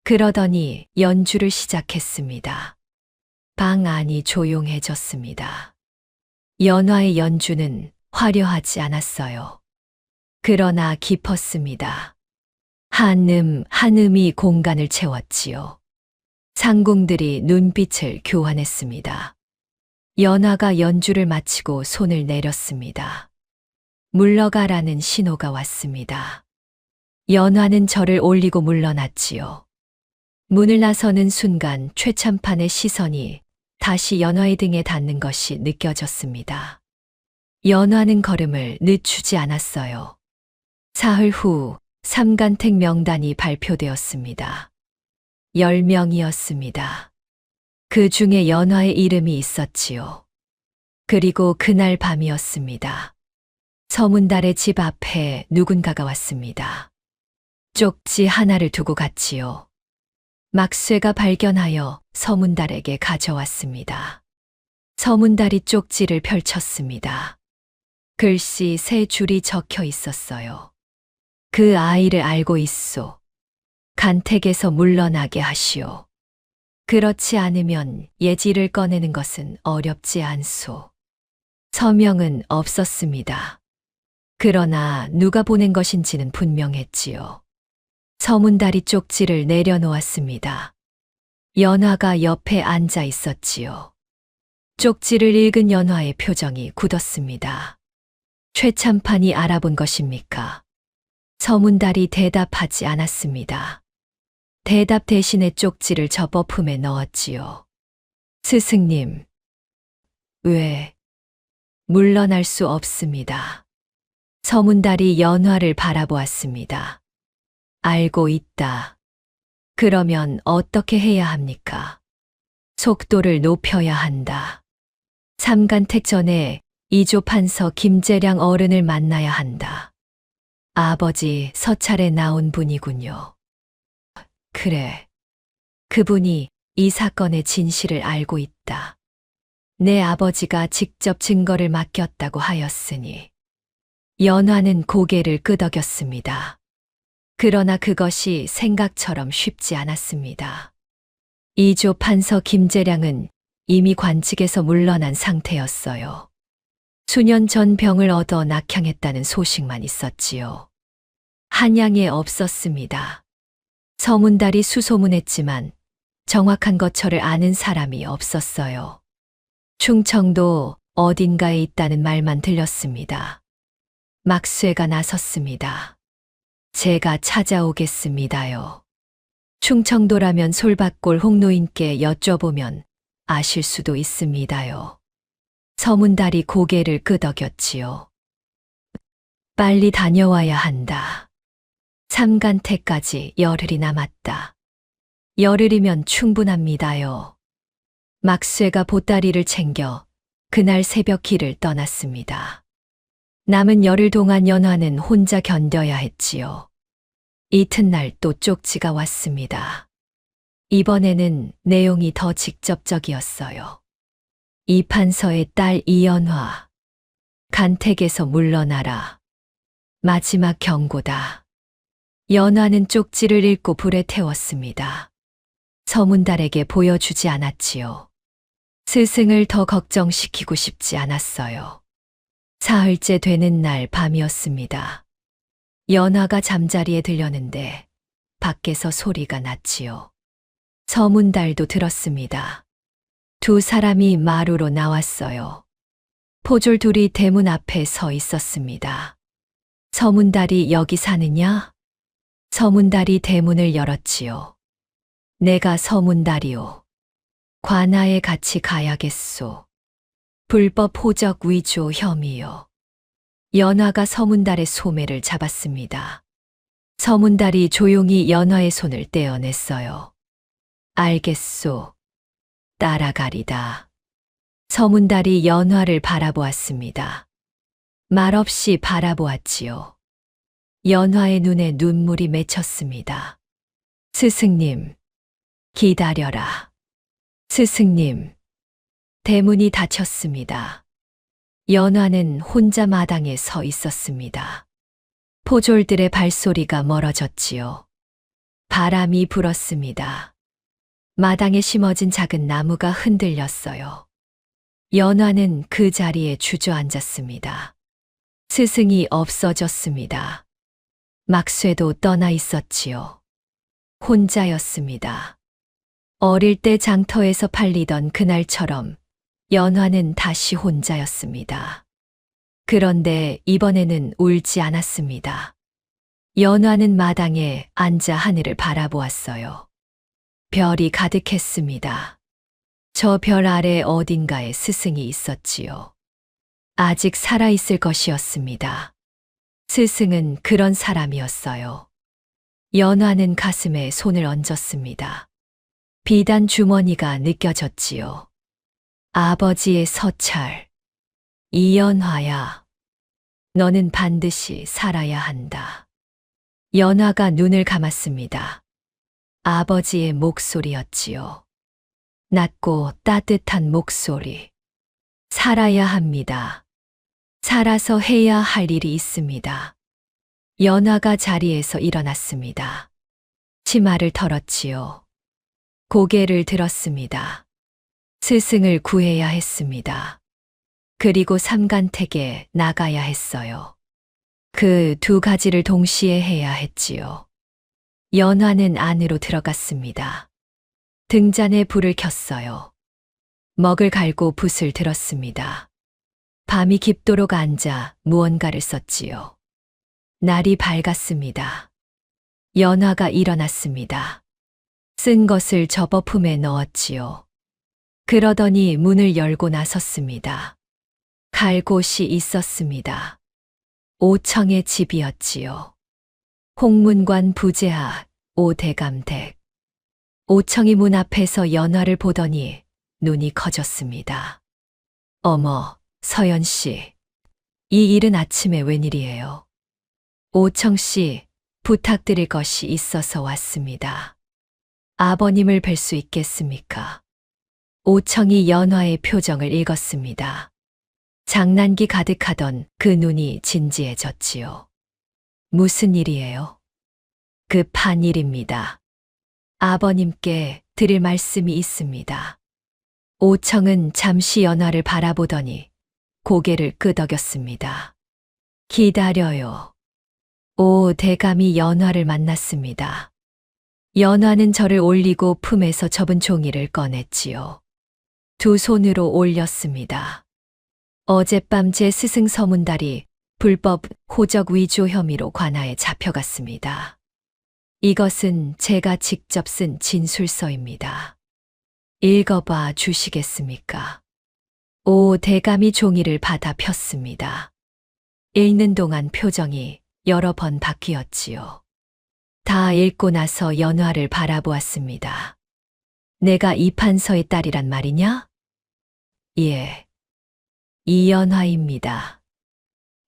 그러더니 연주를 시작했습니다. 방 안이 조용해졌습니다. 연화의 연주는 화려하지 않았어요. 그러나 깊었습니다. 한음이 공간을 채웠지요. 상궁들이 눈빛을 교환했습니다. 연화가 연주를 마치고 손을 내렸습니다. 물러가라는 신호가 왔습니다. 연화는 절을 올리고 물러났지요. 문을 나서는 순간 최참판의 시선이 다시 연화의 등에 닿는 것이 느껴졌습니다. 연화는 걸음을 늦추지 않았어요. 사흘 후 삼간택 명단이 발표되었습니다. 10명이었습니다. 그 중에 연화의 이름이 있었지요. 그리고 그날 밤이었습니다. 서문달의 집 앞에 누군가가 왔습니다. 쪽지 하나를 두고 갔지요. 막쇠가 발견하여 서문달에게 가져왔습니다. 서문달이 쪽지를 펼쳤습니다. 글씨 3줄이 적혀 있었어요. 그 아이를 알고 있소. 간택에서 물러나게 하시오. 그렇지 않으면 예지를 꺼내는 것은 어렵지 않소. 서명은 없었습니다. 그러나 누가 보낸 것인지는 분명했지요. 서문다리 쪽지를 내려놓았습니다. 연화가 옆에 앉아 있었지요. 쪽지를 읽은 연화의 표정이 굳었습니다. 최참판이 알아본 것입니까? 서문달이 대답하지 않았습니다. 대답 대신에 쪽지를 접어 품에 넣었지요. 스승님, 왜? 물러날 수 없습니다. 서문달이 연화를 바라보았습니다. 알고 있다. 그러면 어떻게 해야 합니까? 속도를 높여야 한다. 삼간택 전에 이조 판서 김재량 어른을 만나야 한다. 아버지 서찰에 나온 분이군요. 그래. 그분이 이 사건의 진실을 알고 있다. 내 아버지가 직접 증거를 맡겼다고 하였으니. 연화는 고개를 끄덕였습니다. 그러나 그것이 생각처럼 쉽지 않았습니다. 이조 판서 김재량은 이미 관직에서 물러난 상태였어요. 수년 전 병을 얻어 낙향했다는 소식만 있었지요. 한양에 없었습니다. 서문달이 수소문했지만 정확한 거처를 아는 사람이 없었어요. 충청도 어딘가에 있다는 말만 들렸습니다. 막쇠가 나섰습니다. 제가 찾아오겠습니다요. 충청도라면 솔밭골 홍노인께 여쭤보면 아실 수도 있습니다요. 서문달이 고개를 끄덕였지요. 빨리 다녀와야 한다. 삼간태까지 열흘이 남았다. 열흘이면 충분합니다요. 막쇠가 보따리를 챙겨 그날 새벽 길을 떠났습니다. 남은 열흘 동안 연화는 혼자 견뎌야 했지요. 이튿날 또 쪽지가 왔습니다. 이번에는 내용이 더 직접적이었어요. 이 판서의 딸 이연화. 간택에서 물러나라. 마지막 경고다. 연화는 쪽지를 읽고 불에 태웠습니다. 서문달에게 보여주지 않았지요. 스승을 더 걱정시키고 싶지 않았어요. 사흘째 되는 날 밤이었습니다. 연화가 잠자리에 들렸는데 밖에서 소리가 났지요. 서문달도 들었습니다. 두 사람이 마루로 나왔어요. 포졸 둘이 대문 앞에 서 있었습니다. 서문달이 여기 사느냐? 서문달이 대문을 열었지요. 내가 서문달이오. 관아에 같이 가야겠소. 불법 호적 위조 혐의요. 연화가 서문달의 소매를 잡았습니다. 서문달이 조용히 연화의 손을 떼어냈어요. 알겠소. 따라가리다. 서문달이 연화를 바라보았습니다. 말없이 바라보았지요. 연화의 눈에 눈물이 맺혔습니다. 스승님, 기다려라. 스승님, 대문이 닫혔습니다. 연화는 혼자 마당에 서 있었습니다. 포졸들의 발소리가 멀어졌지요. 바람이 불었습니다. 마당에 심어진 작은 나무가 흔들렸어요. 연화는 그 자리에 주저앉았습니다. 스승이 없어졌습니다. 막쇠도 떠나 있었지요. 혼자였습니다. 어릴 때 장터에서 팔리던 그날처럼 연화는 다시 혼자였습니다. 그런데 이번에는 울지 않았습니다. 연화는 마당에 앉아 하늘을 바라보았어요. 별이 가득했습니다. 저 별 아래 어딘가에 스승이 있었지요. 아직 살아있을 것이었습니다. 스승은 그런 사람이었어요. 연화는 가슴에 손을 얹었습니다. 비단 주머니가 느껴졌지요. 아버지의 서찰. 이연화야. 너는 반드시 살아야 한다. 연화가 눈을 감았습니다. 아버지의 목소리였지요. 낮고 따뜻한 목소리. 살아야 합니다. 살아서 해야 할 일이 있습니다. 연화가 자리에서 일어났습니다. 치마를 털었지요. 고개를 들었습니다. 스승을 구해야 했습니다. 그리고 삼간택에 나가야 했어요. 그 두 가지를 동시에 해야 했지요. 연화는 안으로 들어갔습니다. 등잔에 불을 켰어요. 먹을 갈고 붓을 들었습니다. 밤이 깊도록 앉아 무언가를 썼지요. 날이 밝았습니다. 연화가 일어났습니다. 쓴 것을 접어 품에 넣었지요. 그러더니 문을 열고 나섰습니다. 갈 곳이 있었습니다. 5층의 집이었지요. 홍문관 부재하 5대감댁. 5층이 문 앞에서 연화를 보더니 눈이 커졌습니다. 어머, 서연 씨. 이 이른 아침에 웬일이에요? 5층 씨, 부탁드릴 것이 있어서 왔습니다. 아버님을 뵐 수 있겠습니까? 5층이 연화의 표정을 읽었습니다. 장난기 가득하던 그 눈이 진지해졌지요. 무슨 일이에요? 급한 일입니다. 아버님께 드릴 말씀이 있습니다. 5층은 잠시 연화를 바라보더니 고개를 끄덕였습니다. 기다려요. 5대감이 연화를 만났습니다. 연화는 저를 올리고 품에서 접은 종이를 꺼냈지요. 두 손으로 올렸습니다. 어젯밤 제 스승 서문달이 불법 호적 위조 혐의로 관하에 잡혀갔습니다. 이것은 제가 직접 쓴 진술서입니다. 읽어봐 주시겠습니까? 5대감이 종이를 받아 폈습니다. 읽는 동안 표정이 여러 번 바뀌었지요. 다 읽고 나서 연화를 바라보았습니다. 내가 이 판서의 딸이란 말이냐? 예. 이연화입니다.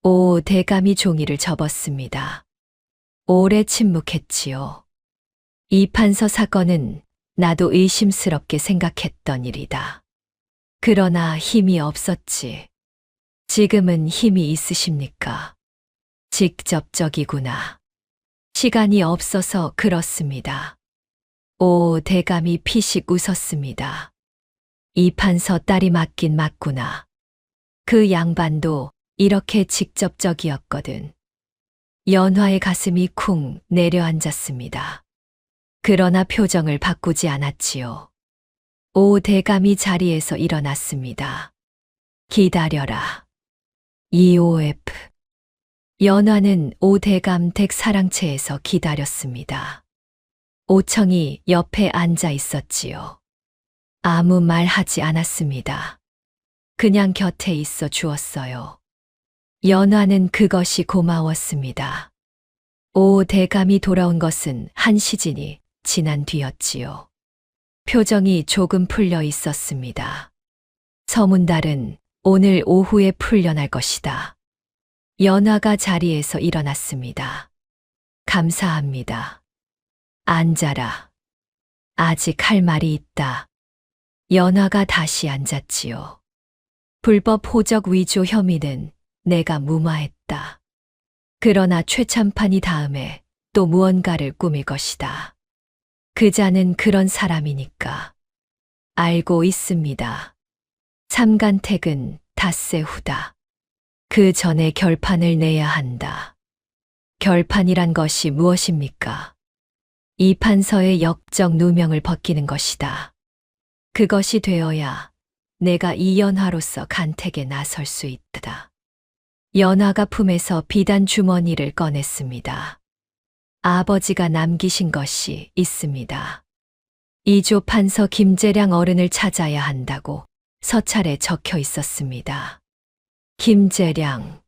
5대감이 종이를 접었습니다. 오래 침묵했지요. 이 판서 사건은 나도 의심스럽게 생각했던 일이다. 그러나 힘이 없었지. 지금은 힘이 있으십니까? 직접적이구나. 시간이 없어서 그렇습니다. 5대감이 피식 웃었습니다. 이 판서 딸이 맞긴 맞구나. 그 양반도 이렇게 직접적이었거든. 연화의 가슴이 쿵 내려앉았습니다. 그러나 표정을 바꾸지 않았지요. 5대감이 자리에서 일어났습니다. 기다려라. EOF. 연화는 5대감 댁 사랑채에서 기다렸습니다. 5층이 옆에 앉아 있었지요. 아무 말 하지 않았습니다. 그냥 곁에 있어 주었어요. 연화는 그것이 고마웠습니다. 5대감이 돌아온 것은 한 시즌이 지난 뒤였지요. 표정이 조금 풀려 있었습니다. 서문달은 오늘 오후에 풀려날 것이다. 연화가 자리에서 일어났습니다. 감사합니다. 앉아라. 아직 할 말이 있다. 연화가 다시 앉았지요. 불법 호적 위조 혐의는 내가 무마했다. 그러나 최참판이 다음에 또 무언가를 꾸밀 것이다. 그자는 그런 사람이니까. 알고 있습니다. 삼간택은 닷새 후다. 그 전에 결판을 내야 한다. 결판이란 것이 무엇입니까? 이 판서의 역적 누명을 벗기는 것이다. 그것이 되어야 내가 이연화로서 간택에 나설 수 있다. 연화가 품에서 비단 주머니를 꺼냈습니다. 아버지가 남기신 것이 있습니다. 이조 판서 김재량 어른을 찾아야 한다고 서찰에 적혀 있었습니다. 김재량.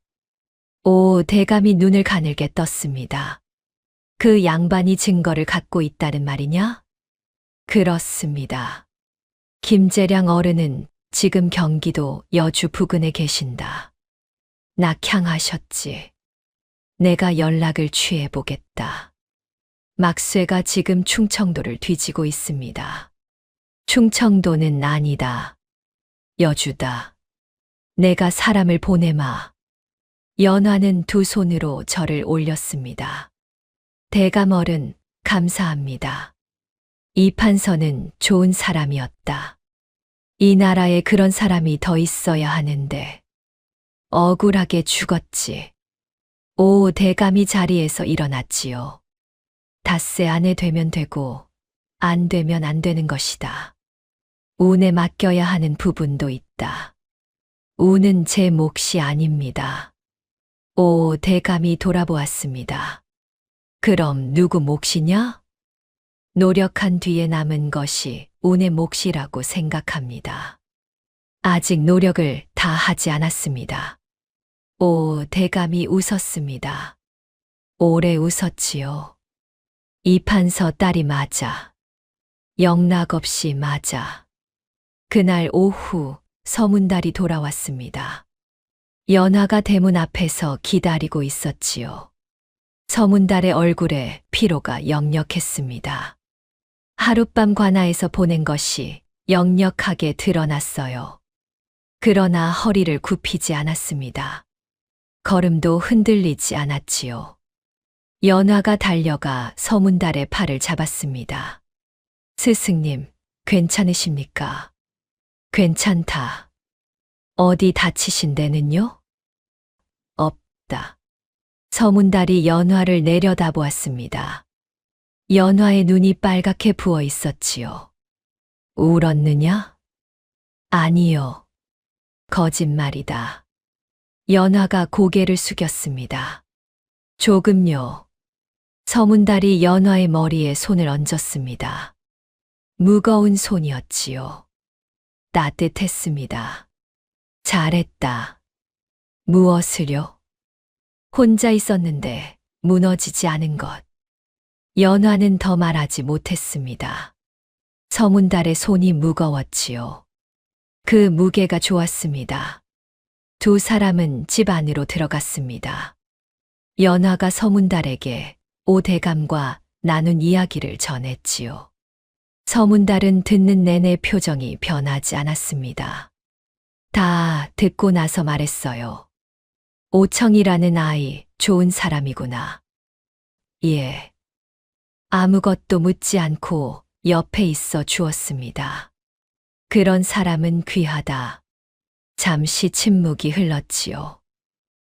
5대감이 눈을 가늘게 떴습니다. 그 양반이 증거를 갖고 있다는 말이냐? 그렇습니다. 김재량 어른은 지금 경기도 여주 부근에 계신다. 낙향하셨지. 내가 연락을 취해보겠다. 막쇠가 지금 충청도를 뒤지고 있습니다. 충청도는 아니다. 여주다. 내가 사람을 보내마. 연화는 두 손으로 저를 올렸습니다. 대감 어른, 감사합니다. 이 판서는 좋은 사람이었다. 이 나라에 그런 사람이 더 있어야 하는데 억울하게 죽었지. 오 대감이 자리에서 일어났지요. 닷새 안에 되면 되고 안 되면 안 되는 것이다. 운에 맡겨야 하는 부분도 있다. 운은 제 몫이 아닙니다. 오 대감이 돌아보았습니다. 그럼 누구 몫이냐? 노력한 뒤에 남은 것이 운의 몫이라고 생각합니다. 아직 노력을 다 하지 않았습니다. 오 대감이 웃었습니다. 오래 웃었지요. 이판서 딸이 맞아. 영락없이 맞아. 그날 오후 서문달이 돌아왔습니다. 연화가 대문 앞에서 기다리고 있었지요. 서문달의 얼굴에 피로가 역력했습니다. 하룻밤 관아에서 보낸 것이 역력하게 드러났어요. 그러나 허리를 굽히지 않았습니다. 걸음도 흔들리지 않았지요. 연화가 달려가 서문달의 팔을 잡았습니다. 스승님, 괜찮으십니까? 괜찮다. 어디 다치신 데는요? 없다. 서문달이 연화를 내려다보았습니다. 연화의 눈이 빨갛게 부어 있었지요. 울었느냐? 아니요. 거짓말이다. 연화가 고개를 숙였습니다. 조금요. 서문달이 연화의 머리에 손을 얹었습니다. 무거운 손이었지요. 따뜻했습니다. 잘했다. 무엇을요? 혼자 있었는데 무너지지 않은 것. 연화는 더 말하지 못했습니다. 서문달의 손이 무거웠지요. 그 무게가 좋았습니다. 두 사람은 집 안으로 들어갔습니다. 연화가 서문달에게 오대감과 나눈 이야기를 전했지요. 서문달은 듣는 내내 표정이 변하지 않았습니다. 다 듣고 나서 말했어요. 오청이라는 아이 좋은 사람이구나. 예. 아무것도 묻지 않고 옆에 있어 주었습니다. 그런 사람은 귀하다. 잠시 침묵이 흘렀지요.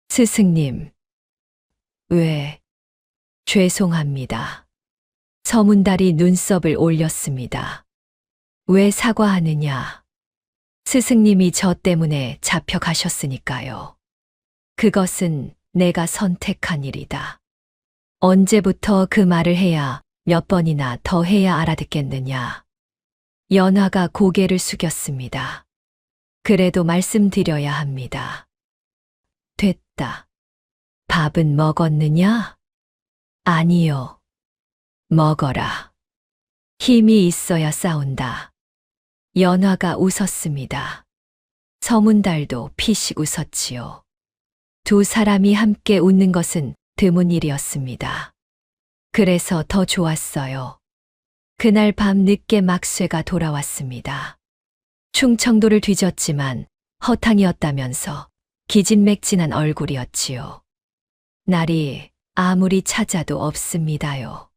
스승님. 왜? 죄송합니다. 서문달이 눈썹을 올렸습니다. 왜 사과하느냐? 스승님이 저 때문에 잡혀가셨으니까요. 그것은 내가 선택한 일이다. 언제부터 그 말을 해야 몇 번이나 더 해야 알아듣겠느냐? 연화가 고개를 숙였습니다. 그래도 말씀드려야 합니다. 됐다. 밥은 먹었느냐? 아니요. 먹어라. 힘이 있어야 싸운다. 연화가 웃었습니다. 서문달도 피식 웃었지요. 두 사람이 함께 웃는 것은 드문 일이었습니다. 그래서 더 좋았어요. 그날 밤 늦게 막쇠가 돌아왔습니다. 충청도를 뒤졌지만 허탕이었다면서 기진맥진한 얼굴이었지요. 날이 아무리 찾아도 없습니다요.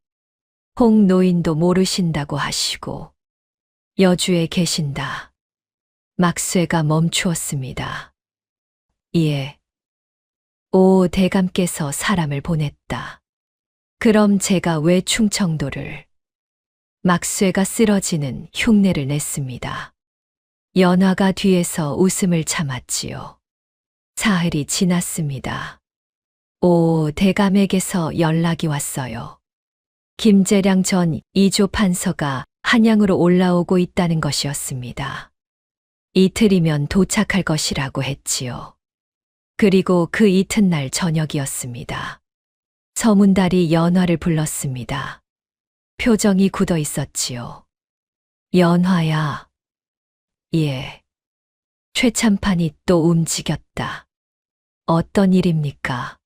홍 노인도 모르신다고 하시고 여주에 계신다. 막쇠가 멈추었습니다. 예. 오 대감께서 사람을 보냈다. 그럼 제가 왜 충청도를? 막쇠가 쓰러지는 흉내를 냈습니다. 연화가 뒤에서 웃음을 참았지요. 사흘이 지났습니다. 오 대감에게서 연락이 왔어요. 김재량 전 2조 판서가 한양으로 올라오고 있다는 것이었습니다. 이틀이면 도착할 것이라고 했지요. 그리고 그 이튿날 저녁이었습니다. 서문달이 연화를 불렀습니다. 표정이 굳어 있었지요. 연화야. 예. 최참판이 또 움직였다. 어떤 일입니까?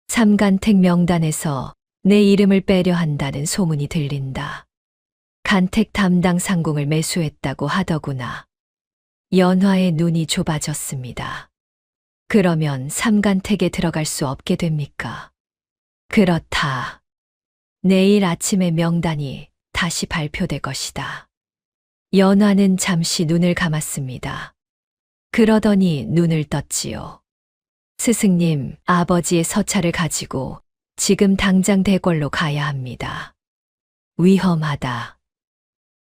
삼간택 명단에서 내 이름을 빼려 한다는 소문이 들린다. 간택 담당 상궁을 매수했다고 하더구나. 연화의 눈이 좁아졌습니다. 그러면 삼간택에 들어갈 수 없게 됩니까? 그렇다. 내일 아침에 명단이 다시 발표될 것이다. 연화는 잠시 눈을 감았습니다. 그러더니 눈을 떴지요. 스승님, 아버지의 서찰을 가지고 지금 당장 대궐로 가야 합니다. 위험하다.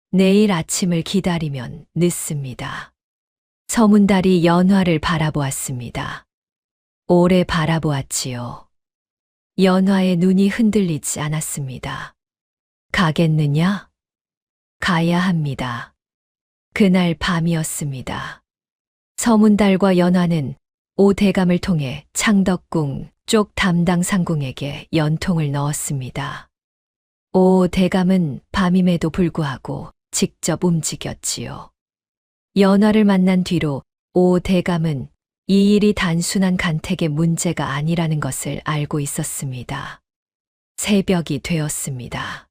내일 아침을 기다리면 늦습니다. 서문달이 연화를 바라보았습니다. 오래 바라보았지요. 연화의 눈이 흔들리지 않았습니다. 가겠느냐? 가야 합니다. 그날 밤이었습니다. 서문달과 연화는 오 대감을 통해 창덕궁 쪽 담당 상궁에게 연통을 넣었습니다. 오 대감은 밤임에도 불구하고 직접 움직였지요. 연화를 만난 뒤로 오 대감은 이 일이 단순한 간택의 문제가 아니라는 것을 알고 있었습니다. 새벽이 되었습니다.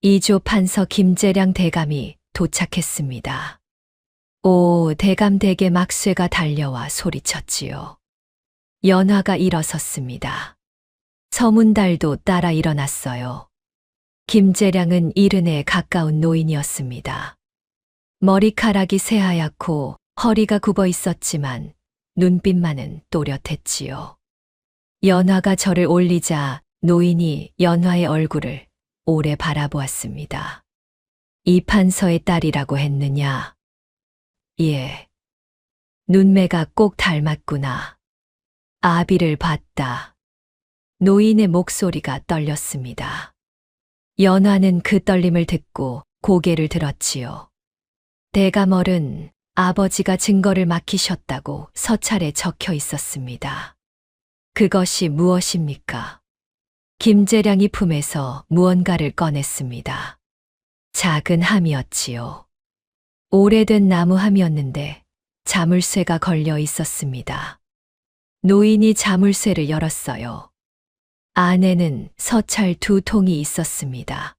이조 판서 김재량 대감이 도착했습니다. 오 대감 댁에 막쇠가 달려와 소리쳤지요. 연화가 일어섰습니다. 서문달도 따라 일어났어요. 김재량은 이른에 가까운 노인이었습니다. 머리카락이 새하얗고 허리가 굽어 있었지만 눈빛만은 또렷했지요. 연화가 절을 올리자 노인이 연화의 얼굴을 오래 바라보았습니다. 이 판서의 딸이라고 했느냐? 예. 눈매가 꼭 닮았구나. 아비를 봤다. 노인의 목소리가 떨렸습니다. 연화는 그 떨림을 듣고 고개를 들었지요. 대감얼은 아버지가 증거를 막히셨다고 서찰에 적혀 있었습니다. 그것이 무엇입니까? 김재량이 품에서 무언가를 꺼냈습니다. 작은 함이었지요. 오래된 나무 함이었는데 자물쇠가 걸려 있었습니다. 노인이 자물쇠를 열었어요. 안에는 서찰 2통이 있었습니다.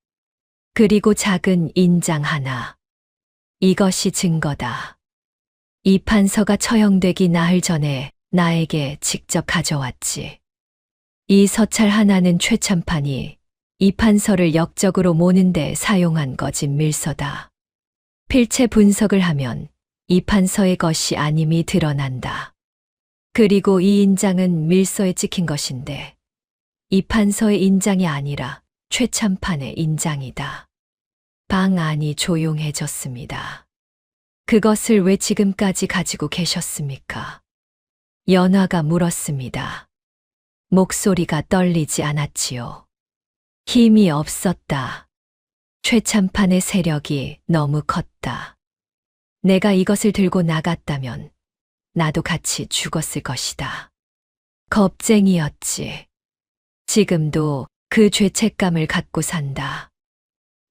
그리고 작은 인장 하나. 이것이 증거다. 이 판서가 처형되기 나흘 전에 나에게 직접 가져왔지. 이 서찰 하나는 최참판이 이 판서를 역적으로 모는데 사용한 거짓 밀서다. 필체 분석을 하면 이 판서의 것이 아님이 드러난다. 그리고 이 인장은 밀서에 찍힌 것인데 이 판서의 인장이 아니라 최참판의 인장이다. 방 안이 조용해졌습니다. 그것을 왜 지금까지 가지고 계셨습니까? 연화가 물었습니다. 목소리가 떨리지 않았지요. 힘이 없었다. 최참판의 세력이 너무 컸다. 내가 이것을 들고 나갔다면 나도 같이 죽었을 것이다. 겁쟁이였지. 지금도 그 죄책감을 갖고 산다.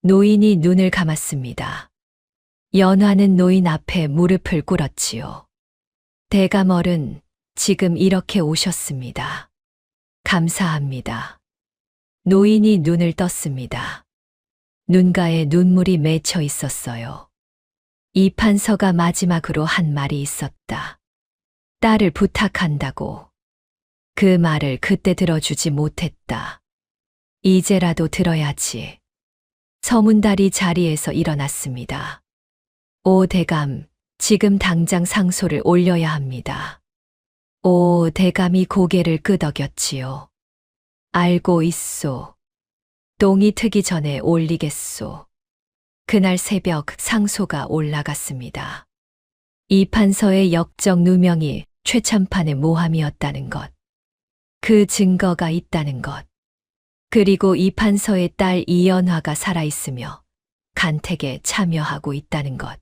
노인이 눈을 감았습니다. 연화는 노인 앞에 무릎을 꿇었지요. 대감얼은 지금 이렇게 오셨습니다. 감사합니다. 노인이 눈을 떴습니다. 눈가에 눈물이 맺혀 있었어요. 이 판서가 마지막으로 한 말이 있었다. 딸을 부탁한다고. 그 말을 그때 들어주지 못했다. 이제라도 들어야지. 서문달이 자리에서 일어났습니다. 오 대감, 지금 당장 상소를 올려야 합니다. 오 대감이 고개를 끄덕였지요. 알고 있소. 똥이 트기 전에 올리겠소. 그날 새벽 상소가 올라갔습니다. 이 판서의 역적 누명이 최참판의 모함이었다는 것. 그 증거가 있다는 것. 그리고 이 판서의 딸 이연화가 살아있으며 간택에 참여하고 있다는 것.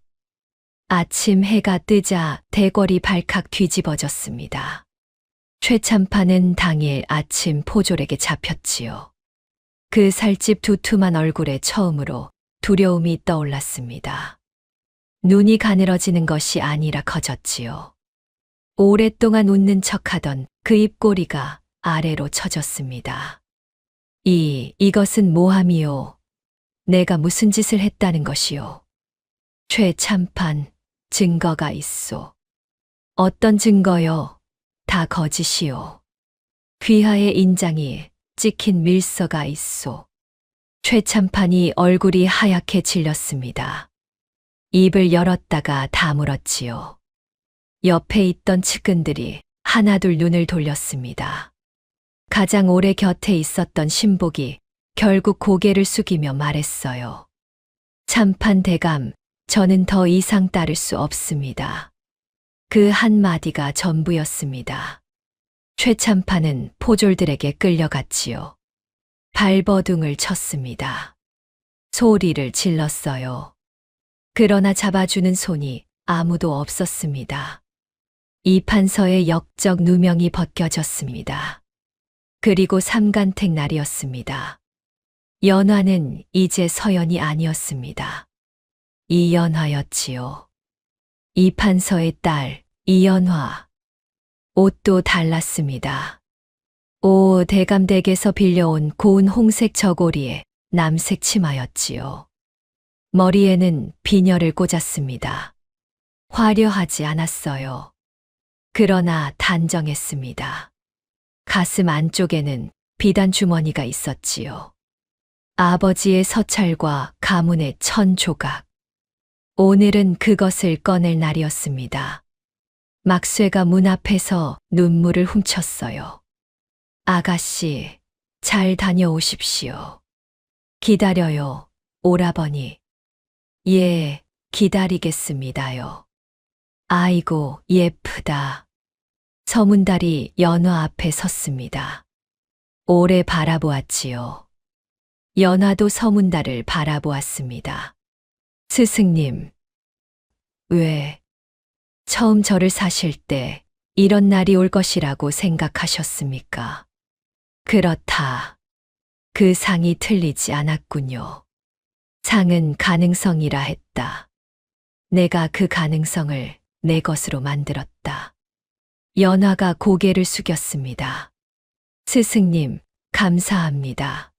아침 해가 뜨자 대궐이 발칵 뒤집어졌습니다. 최참판은 당일 아침 포졸에게 잡혔지요. 그 살집 두툼한 얼굴에 처음으로 두려움이 떠올랐습니다. 눈이 가늘어지는 것이 아니라 커졌지요. 오랫동안 웃는 척하던 그 입꼬리가 아래로 처졌습니다. 이것은 모함이요. 내가 무슨 짓을 했다는 것이요. 최참판, 증거가 있소. 어떤 증거요? 다 거짓이요. 귀하의 인장이 찍힌 밀서가 있소. 최참판이 얼굴이 하얗게 질렸습니다. 입을 열었다가 다물었지요. 옆에 있던 측근들이 하나둘 눈을 돌렸습니다. 가장 오래 곁에 있었던 신복이 결국 고개를 숙이며 말했어요. 참판 대감, 저는 더 이상 따를 수 없습니다. 그 한마디가 전부였습니다. 최참판은 포졸들에게 끌려갔지요. 발버둥을 쳤습니다. 소리를 질렀어요. 그러나 잡아주는 손이 아무도 없었습니다. 이 판서의 역적 누명이 벗겨졌습니다. 그리고 삼간택 날이었습니다. 연화는 이제 서연이 아니었습니다. 이연화였지요. 이 판서의 딸, 이연화. 옷도 달랐습니다. 대감댁에서 빌려온 고운 홍색 저고리에 남색 치마였지요. 머리에는 비녀를 꽂았습니다. 화려하지 않았어요. 그러나 단정했습니다. 가슴 안쪽에는 비단 주머니가 있었지요. 아버지의 서찰과 가문의 천 조각. 오늘은 그것을 꺼낼 날이었습니다. 막쇠가 문 앞에서 눈물을 훔쳤어요. 아가씨, 잘 다녀오십시오. 기다려요, 오라버니. 예, 기다리겠습니다요. 아이고, 예쁘다. 서문달이 연화 앞에 섰습니다. 오래 바라보았지요. 연화도 서문달을 바라보았습니다. 스승님, 왜 처음 저를 사실 때 이런 날이 올 것이라고 생각하셨습니까? 그렇다. 그 상이 틀리지 않았군요. 상은 가능성이라 했다. 내가 그 가능성을 내 것으로 만들었다. 연화가 고개를 숙였습니다. 스승님, 감사합니다.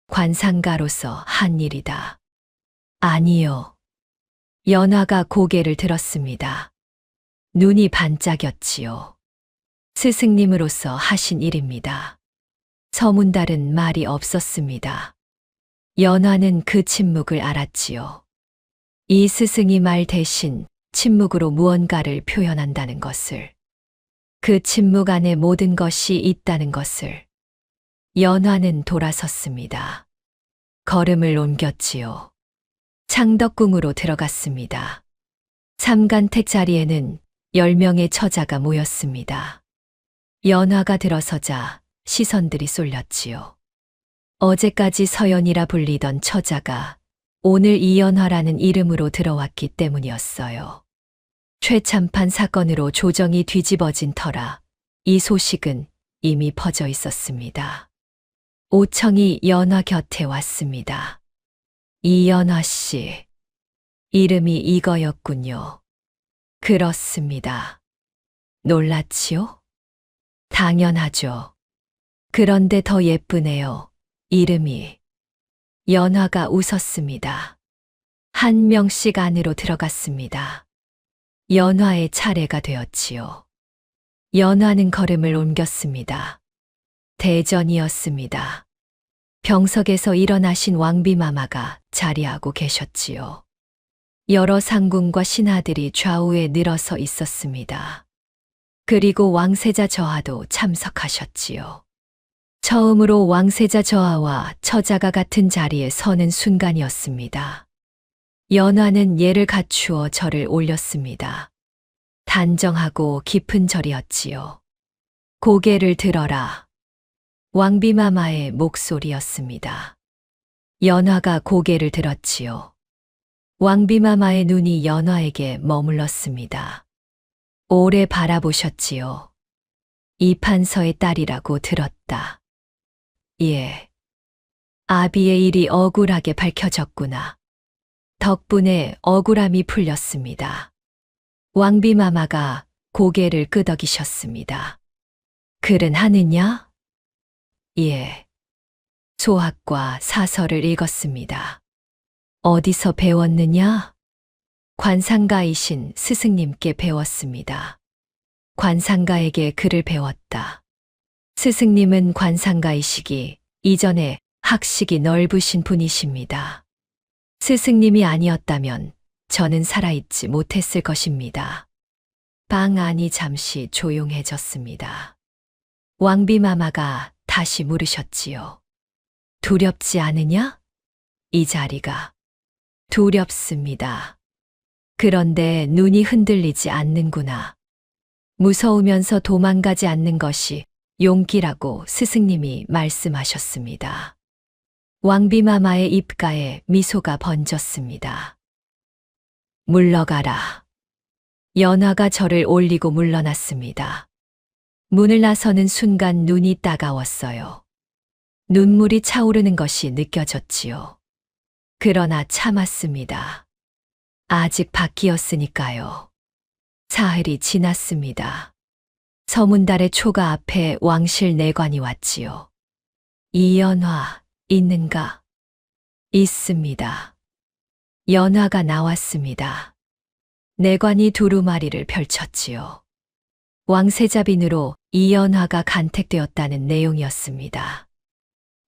관상가로서 한 일이다. 아니요. 연화가 고개를 들었습니다. 눈이 반짝였지요. 스승님으로서 하신 일입니다. 서문달은 말이 없었습니다. 연화는 그 침묵을 알았지요. 이 스승이 말 대신 침묵으로 무언가를 표현한다는 것을, 그 침묵 안에 모든 것이 있다는 것을. 연화는 돌아섰습니다. 걸음을 옮겼지요. 창덕궁으로 들어갔습니다. 삼간택 자리에는 10명의 처자가 모였습니다. 연화가 들어서자 시선들이 쏠렸지요. 어제까지 서연이라 불리던 처자가 오늘 이연화라는 이름으로 들어왔기 때문이었어요. 최참판 사건으로 조정이 뒤집어진 터라 이 소식은 이미 퍼져 있었습니다. 오청이 연화 곁에 왔습니다. 이연화 씨. 이름이 이거였군요. 그렇습니다. 놀랐지요? 당연하죠. 그런데 더 예쁘네요. 이름이. 연화가 웃었습니다. 한 명씩 안으로 들어갔습니다. 연화의 차례가 되었지요. 연화는 걸음을 옮겼습니다. 대전이었습니다. 병석에서 일어나신 왕비마마가 자리하고 계셨지요. 여러 상궁과 신하들이 좌우에 늘어서 있었습니다. 그리고 왕세자 저하도 참석하셨지요. 처음으로 왕세자 저하와 처자가 같은 자리에 서는 순간이었습니다. 연화는 예를 갖추어 절을 올렸습니다. 단정하고 깊은 절이었지요. 고개를 들어라. 왕비마마의 목소리였습니다. 연화가 고개를 들었지요. 왕비마마의 눈이 연화에게 머물렀습니다. 오래 바라보셨지요. 이 판서의 딸이라고 들었다. 예. 아비의 일이 억울하게 밝혀졌구나. 덕분에 억울함이 풀렸습니다. 왕비마마가 고개를 끄덕이셨습니다. 글은 하느냐? 예. 소학과 사설을 읽었습니다. 어디서 배웠느냐? 관상가이신 스승님께 배웠습니다. 관상가에게 글을 배웠다. 스승님은 관상가이시기 이전에 학식이 넓으신 분이십니다. 스승님이 아니었다면 저는 살아있지 못했을 것입니다. 방 안이 잠시 조용해졌습니다. 왕비마마가 다시 물으셨지요. 두렵지 않으냐? 이 자리가. 두렵습니다. 그런데 눈이 흔들리지 않는구나. 무서우면서 도망가지 않는 것이 용기라고 스승님이 말씀하셨습니다. 왕비마마의 입가에 미소가 번졌습니다. 물러가라. 연화가 저를 올리고 물러났습니다. 문을 나서는 순간 눈이 따가웠어요. 눈물이 차오르는 것이 느껴졌지요. 그러나 참았습니다. 아직 밖이었으니까요. 사흘이 지났습니다. 서문달의 초가 앞에 왕실 내관이 왔지요. 이연화 있는가? 있습니다. 연화가 나왔습니다. 내관이 두루마리를 펼쳤지요. 왕세자빈으로 이연화가 간택되었다는 내용이었습니다.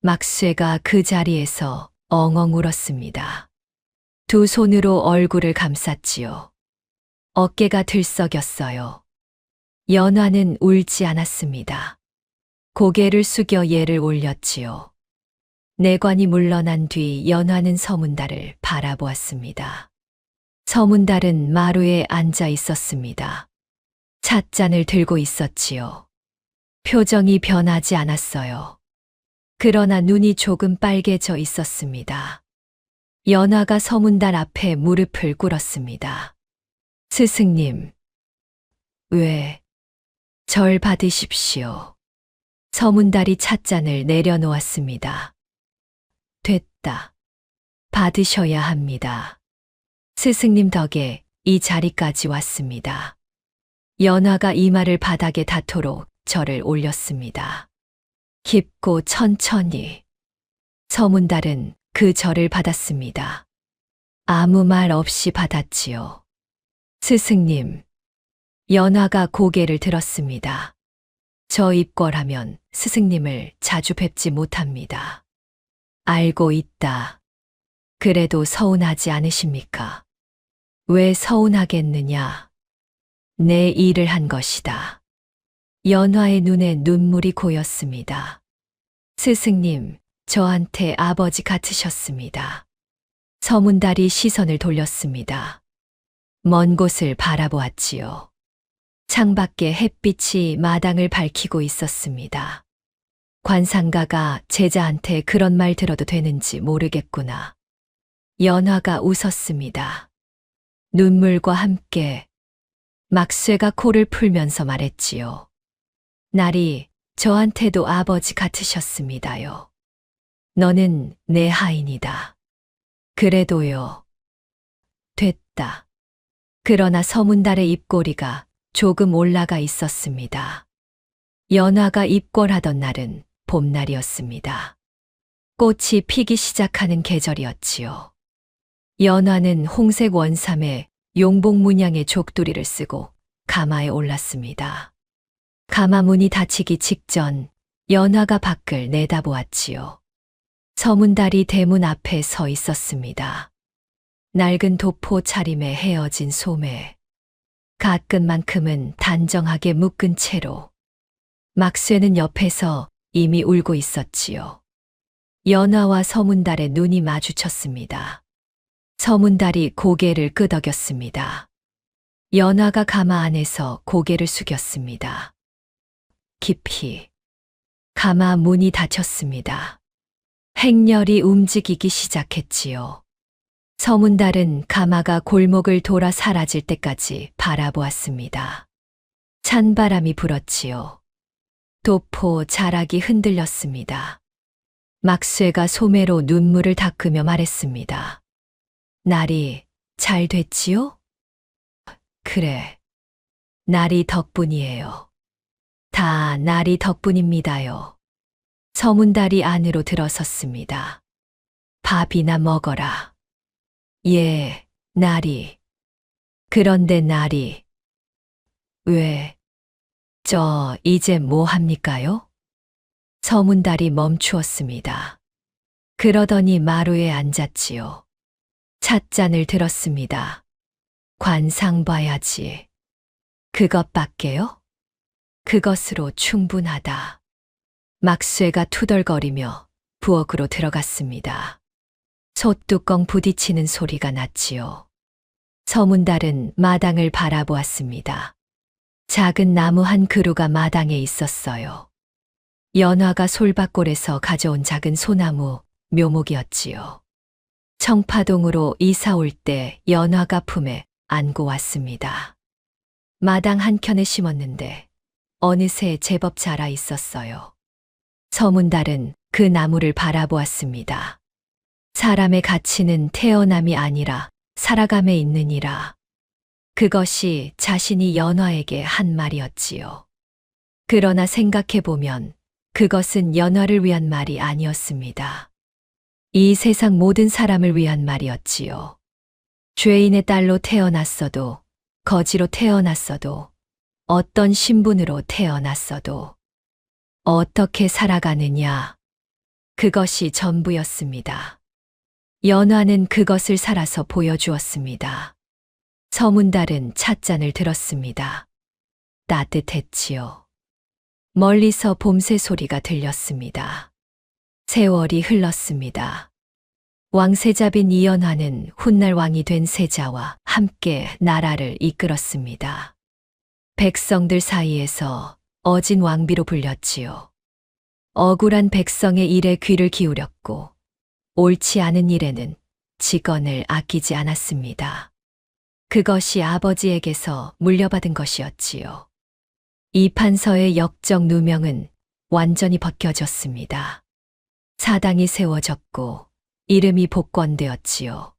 막쇠가 그 자리에서 엉엉 울었습니다. 두 손으로 얼굴을 감쌌지요. 어깨가 들썩였어요. 연화는 울지 않았습니다. 고개를 숙여 예를 올렸지요. 내관이 물러난 뒤 연화는 서문달을 바라보았습니다. 서문달은 마루에 앉아 있었습니다. 찻잔을 들고 있었지요. 표정이 변하지 않았어요. 그러나 눈이 조금 빨개져 있었습니다. 연화가 서문달 앞에 무릎을 꿇었습니다. 스승님, 왜? 절 받으십시오. 서문달이 찻잔을 내려놓았습니다. 됐다. 받으셔야 합니다. 스승님 덕에 이 자리까지 왔습니다. 연화가 이마를 바닥에 닿도록 절을 올렸습니다. 깊고 천천히. 서문달은 그 절을 받았습니다. 아무 말 없이 받았지요. 스승님. 연화가 고개를 들었습니다. 저 입궐하면 스승님을 자주 뵙지 못합니다. 알고 있다. 그래도 서운하지 않으십니까? 왜 서운하겠느냐? 내 일을 한 것이다. 연화의 눈에 눈물이 고였습니다. 스승님, 저한테 아버지 같으셨습니다. 서문달이 시선을 돌렸습니다. 먼 곳을 바라보았지요. 창밖에 햇빛이 마당을 밝히고 있었습니다. 관상가가 제자한테 그런 말 들어도 되는지 모르겠구나. 연화가 웃었습니다. 눈물과 함께 막쇠가 코를 풀면서 말했지요. 날이 저한테도 아버지 같으셨습니다요. 너는 내 하인이다. 그래도요. 됐다. 그러나 서문달의 입꼬리가 조금 올라가 있었습니다. 연화가 입궐하던 날은 봄날이었습니다. 꽃이 피기 시작하는 계절이었지요. 연화는 홍색 원삼에 용복 문양의 족두리를 쓰고 가마에 올랐습니다. 가마 문이 닫히기 직전 연화가 밖을 내다보았지요. 서문달이 대문 앞에 서 있었습니다. 낡은 도포 차림에 헤어진 소매, 가끔만큼은 단정하게 묶은 채로. 막쇠는 옆에서 이미 울고 있었지요. 연화와 서문달의 눈이 마주쳤습니다. 서문달이 고개를 끄덕였습니다. 연화가 가마 안에서 고개를 숙였습니다. 깊이. 가마 문이 닫혔습니다. 행렬이 움직이기 시작했지요. 서문달은 가마가 골목을 돌아 사라질 때까지 바라보았습니다. 찬바람이 불었지요. 도포 자락이 흔들렸습니다. 막쇠가 소매로 눈물을 닦으며 말했습니다. 날이 잘 됐지요? 그래. 날이 덕분이에요. 다 날이 덕분입니다요. 서문달이 안으로 들어섰습니다. 밥이나 먹어라. 예, 날이. 그런데 날이. 왜? 저 이제 뭐 합니까요? 서문달이 멈추었습니다. 그러더니 마루에 앉았지요. 찻잔을 들었습니다. 관상 봐야지. 그것밖에요? 그것으로 충분하다. 막쇠가 투덜거리며 부엌으로 들어갔습니다. 솥뚜껑 부딪히는 소리가 났지요. 서문달은 마당을 바라보았습니다. 작은 나무 한 그루가 마당에 있었어요. 연화가 솔밭골에서 가져온 작은 소나무 묘목이었지요. 청파동으로 이사 올 때 연화가 품에 안고 왔습니다. 마당 한켠에 심었는데 어느새 제법 자라 있었어요. 서문달은 그 나무를 바라보았습니다. 사람의 가치는 태어남이 아니라 살아감에 있느니라. 그것이 자신이 연화에게 한 말이었지요. 그러나 생각해보면 그것은 연화를 위한 말이 아니었습니다. 이 세상 모든 사람을 위한 말이었지요. 죄인의 딸로 태어났어도, 거지로 태어났어도, 어떤 신분으로 태어났어도, 어떻게 살아가느냐. 그것이 전부였습니다. 연화는 그것을 살아서 보여주었습니다. 서문달은 찻잔을 들었습니다. 따뜻했지요. 멀리서 봄새 소리가 들렸습니다. 세월이 흘렀습니다. 왕세자빈 이연화는 훗날 왕이 된 세자와 함께 나라를 이끌었습니다. 백성들 사이에서 어진 왕비로 불렸지요. 억울한 백성의 일에 귀를 기울였고 옳지 않은 일에는 직언을 아끼지 않았습니다. 그것이 아버지에게서 물려받은 것이었지요. 이 판서의 역적 누명은 완전히 벗겨졌습니다. 사당이 세워졌고 이름이 복권되었지요.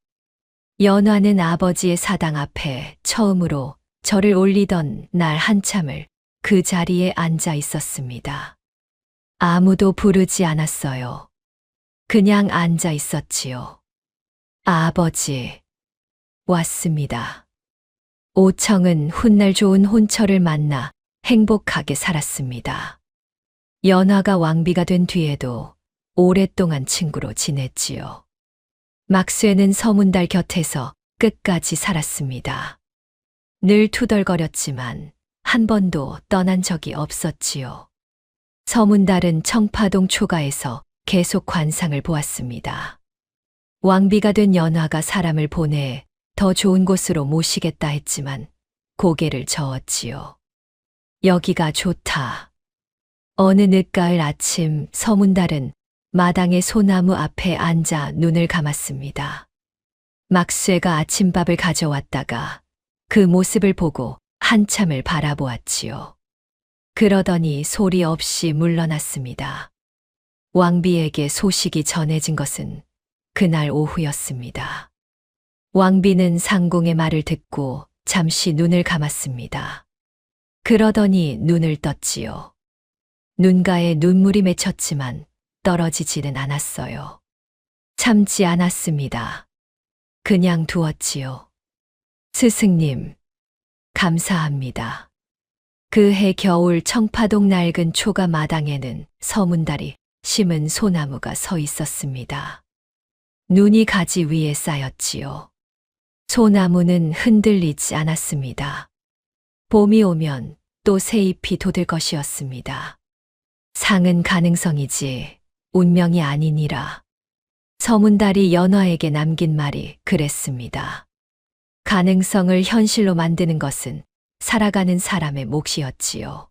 연화는 아버지의 사당 앞에 처음으로 절을 올리던 날 한참을 그 자리에 앉아 있었습니다. 아무도 부르지 않았어요. 그냥 앉아 있었지요. 아버지, 왔습니다. 오청은 훗날 좋은 혼처를 만나 행복하게 살았습니다. 연화가 왕비가 된 뒤에도 오랫동안 친구로 지냈지요. 막쇠는 서문달 곁에서 끝까지 살았습니다. 늘 투덜거렸지만 한 번도 떠난 적이 없었지요. 서문달은 청파동 초가에서 계속 관상을 보았습니다. 왕비가 된 연화가 사람을 보내 더 좋은 곳으로 모시겠다 했지만 고개를 저었지요. 여기가 좋다. 어느 늦가을 아침 서문달은 마당의 소나무 앞에 앉아 눈을 감았습니다. 막쇠가 아침밥을 가져왔다가 그 모습을 보고 한참을 바라보았지요. 그러더니 소리 없이 물러났습니다. 왕비에게 소식이 전해진 것은 그날 오후였습니다. 왕비는 상공의 말을 듣고 잠시 눈을 감았습니다. 그러더니 눈을 떴지요. 눈가에 눈물이 맺혔지만 떨어지지는 않았어요. 참지 않았습니다. 그냥 두었지요. 스승님, 감사합니다. 그해 겨울 청파동 낡은 초가 마당에는 서문달이 심은 소나무가 서 있었습니다. 눈이 가지 위에 쌓였지요. 소나무는 흔들리지 않았습니다. 봄이 오면 또 새 잎이 돋을 것이었습니다. 상은 가능성이지 운명이 아니니라. 서문달이 연화에게 남긴 말이 그랬습니다. 가능성을 현실로 만드는 것은 살아가는 사람의 몫이었지요.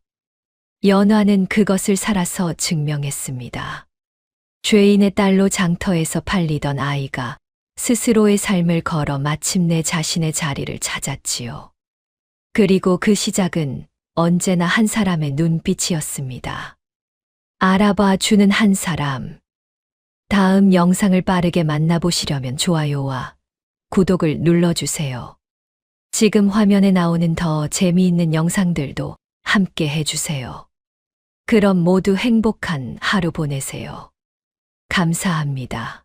연화는 그것을 살아서 증명했습니다. 죄인의 딸로 장터에서 팔리던 아이가 스스로의 삶을 걸어 마침내 자신의 자리를 찾았지요. 그리고 그 시작은 언제나 한 사람의 눈빛이었습니다. 알아봐 주는 한 사람. 다음 영상을 빠르게 만나보시려면 좋아요와 구독을 눌러주세요. 지금 화면에 나오는 더 재미있는 영상들도 함께 해주세요. 그럼 모두 행복한 하루 보내세요. 감사합니다.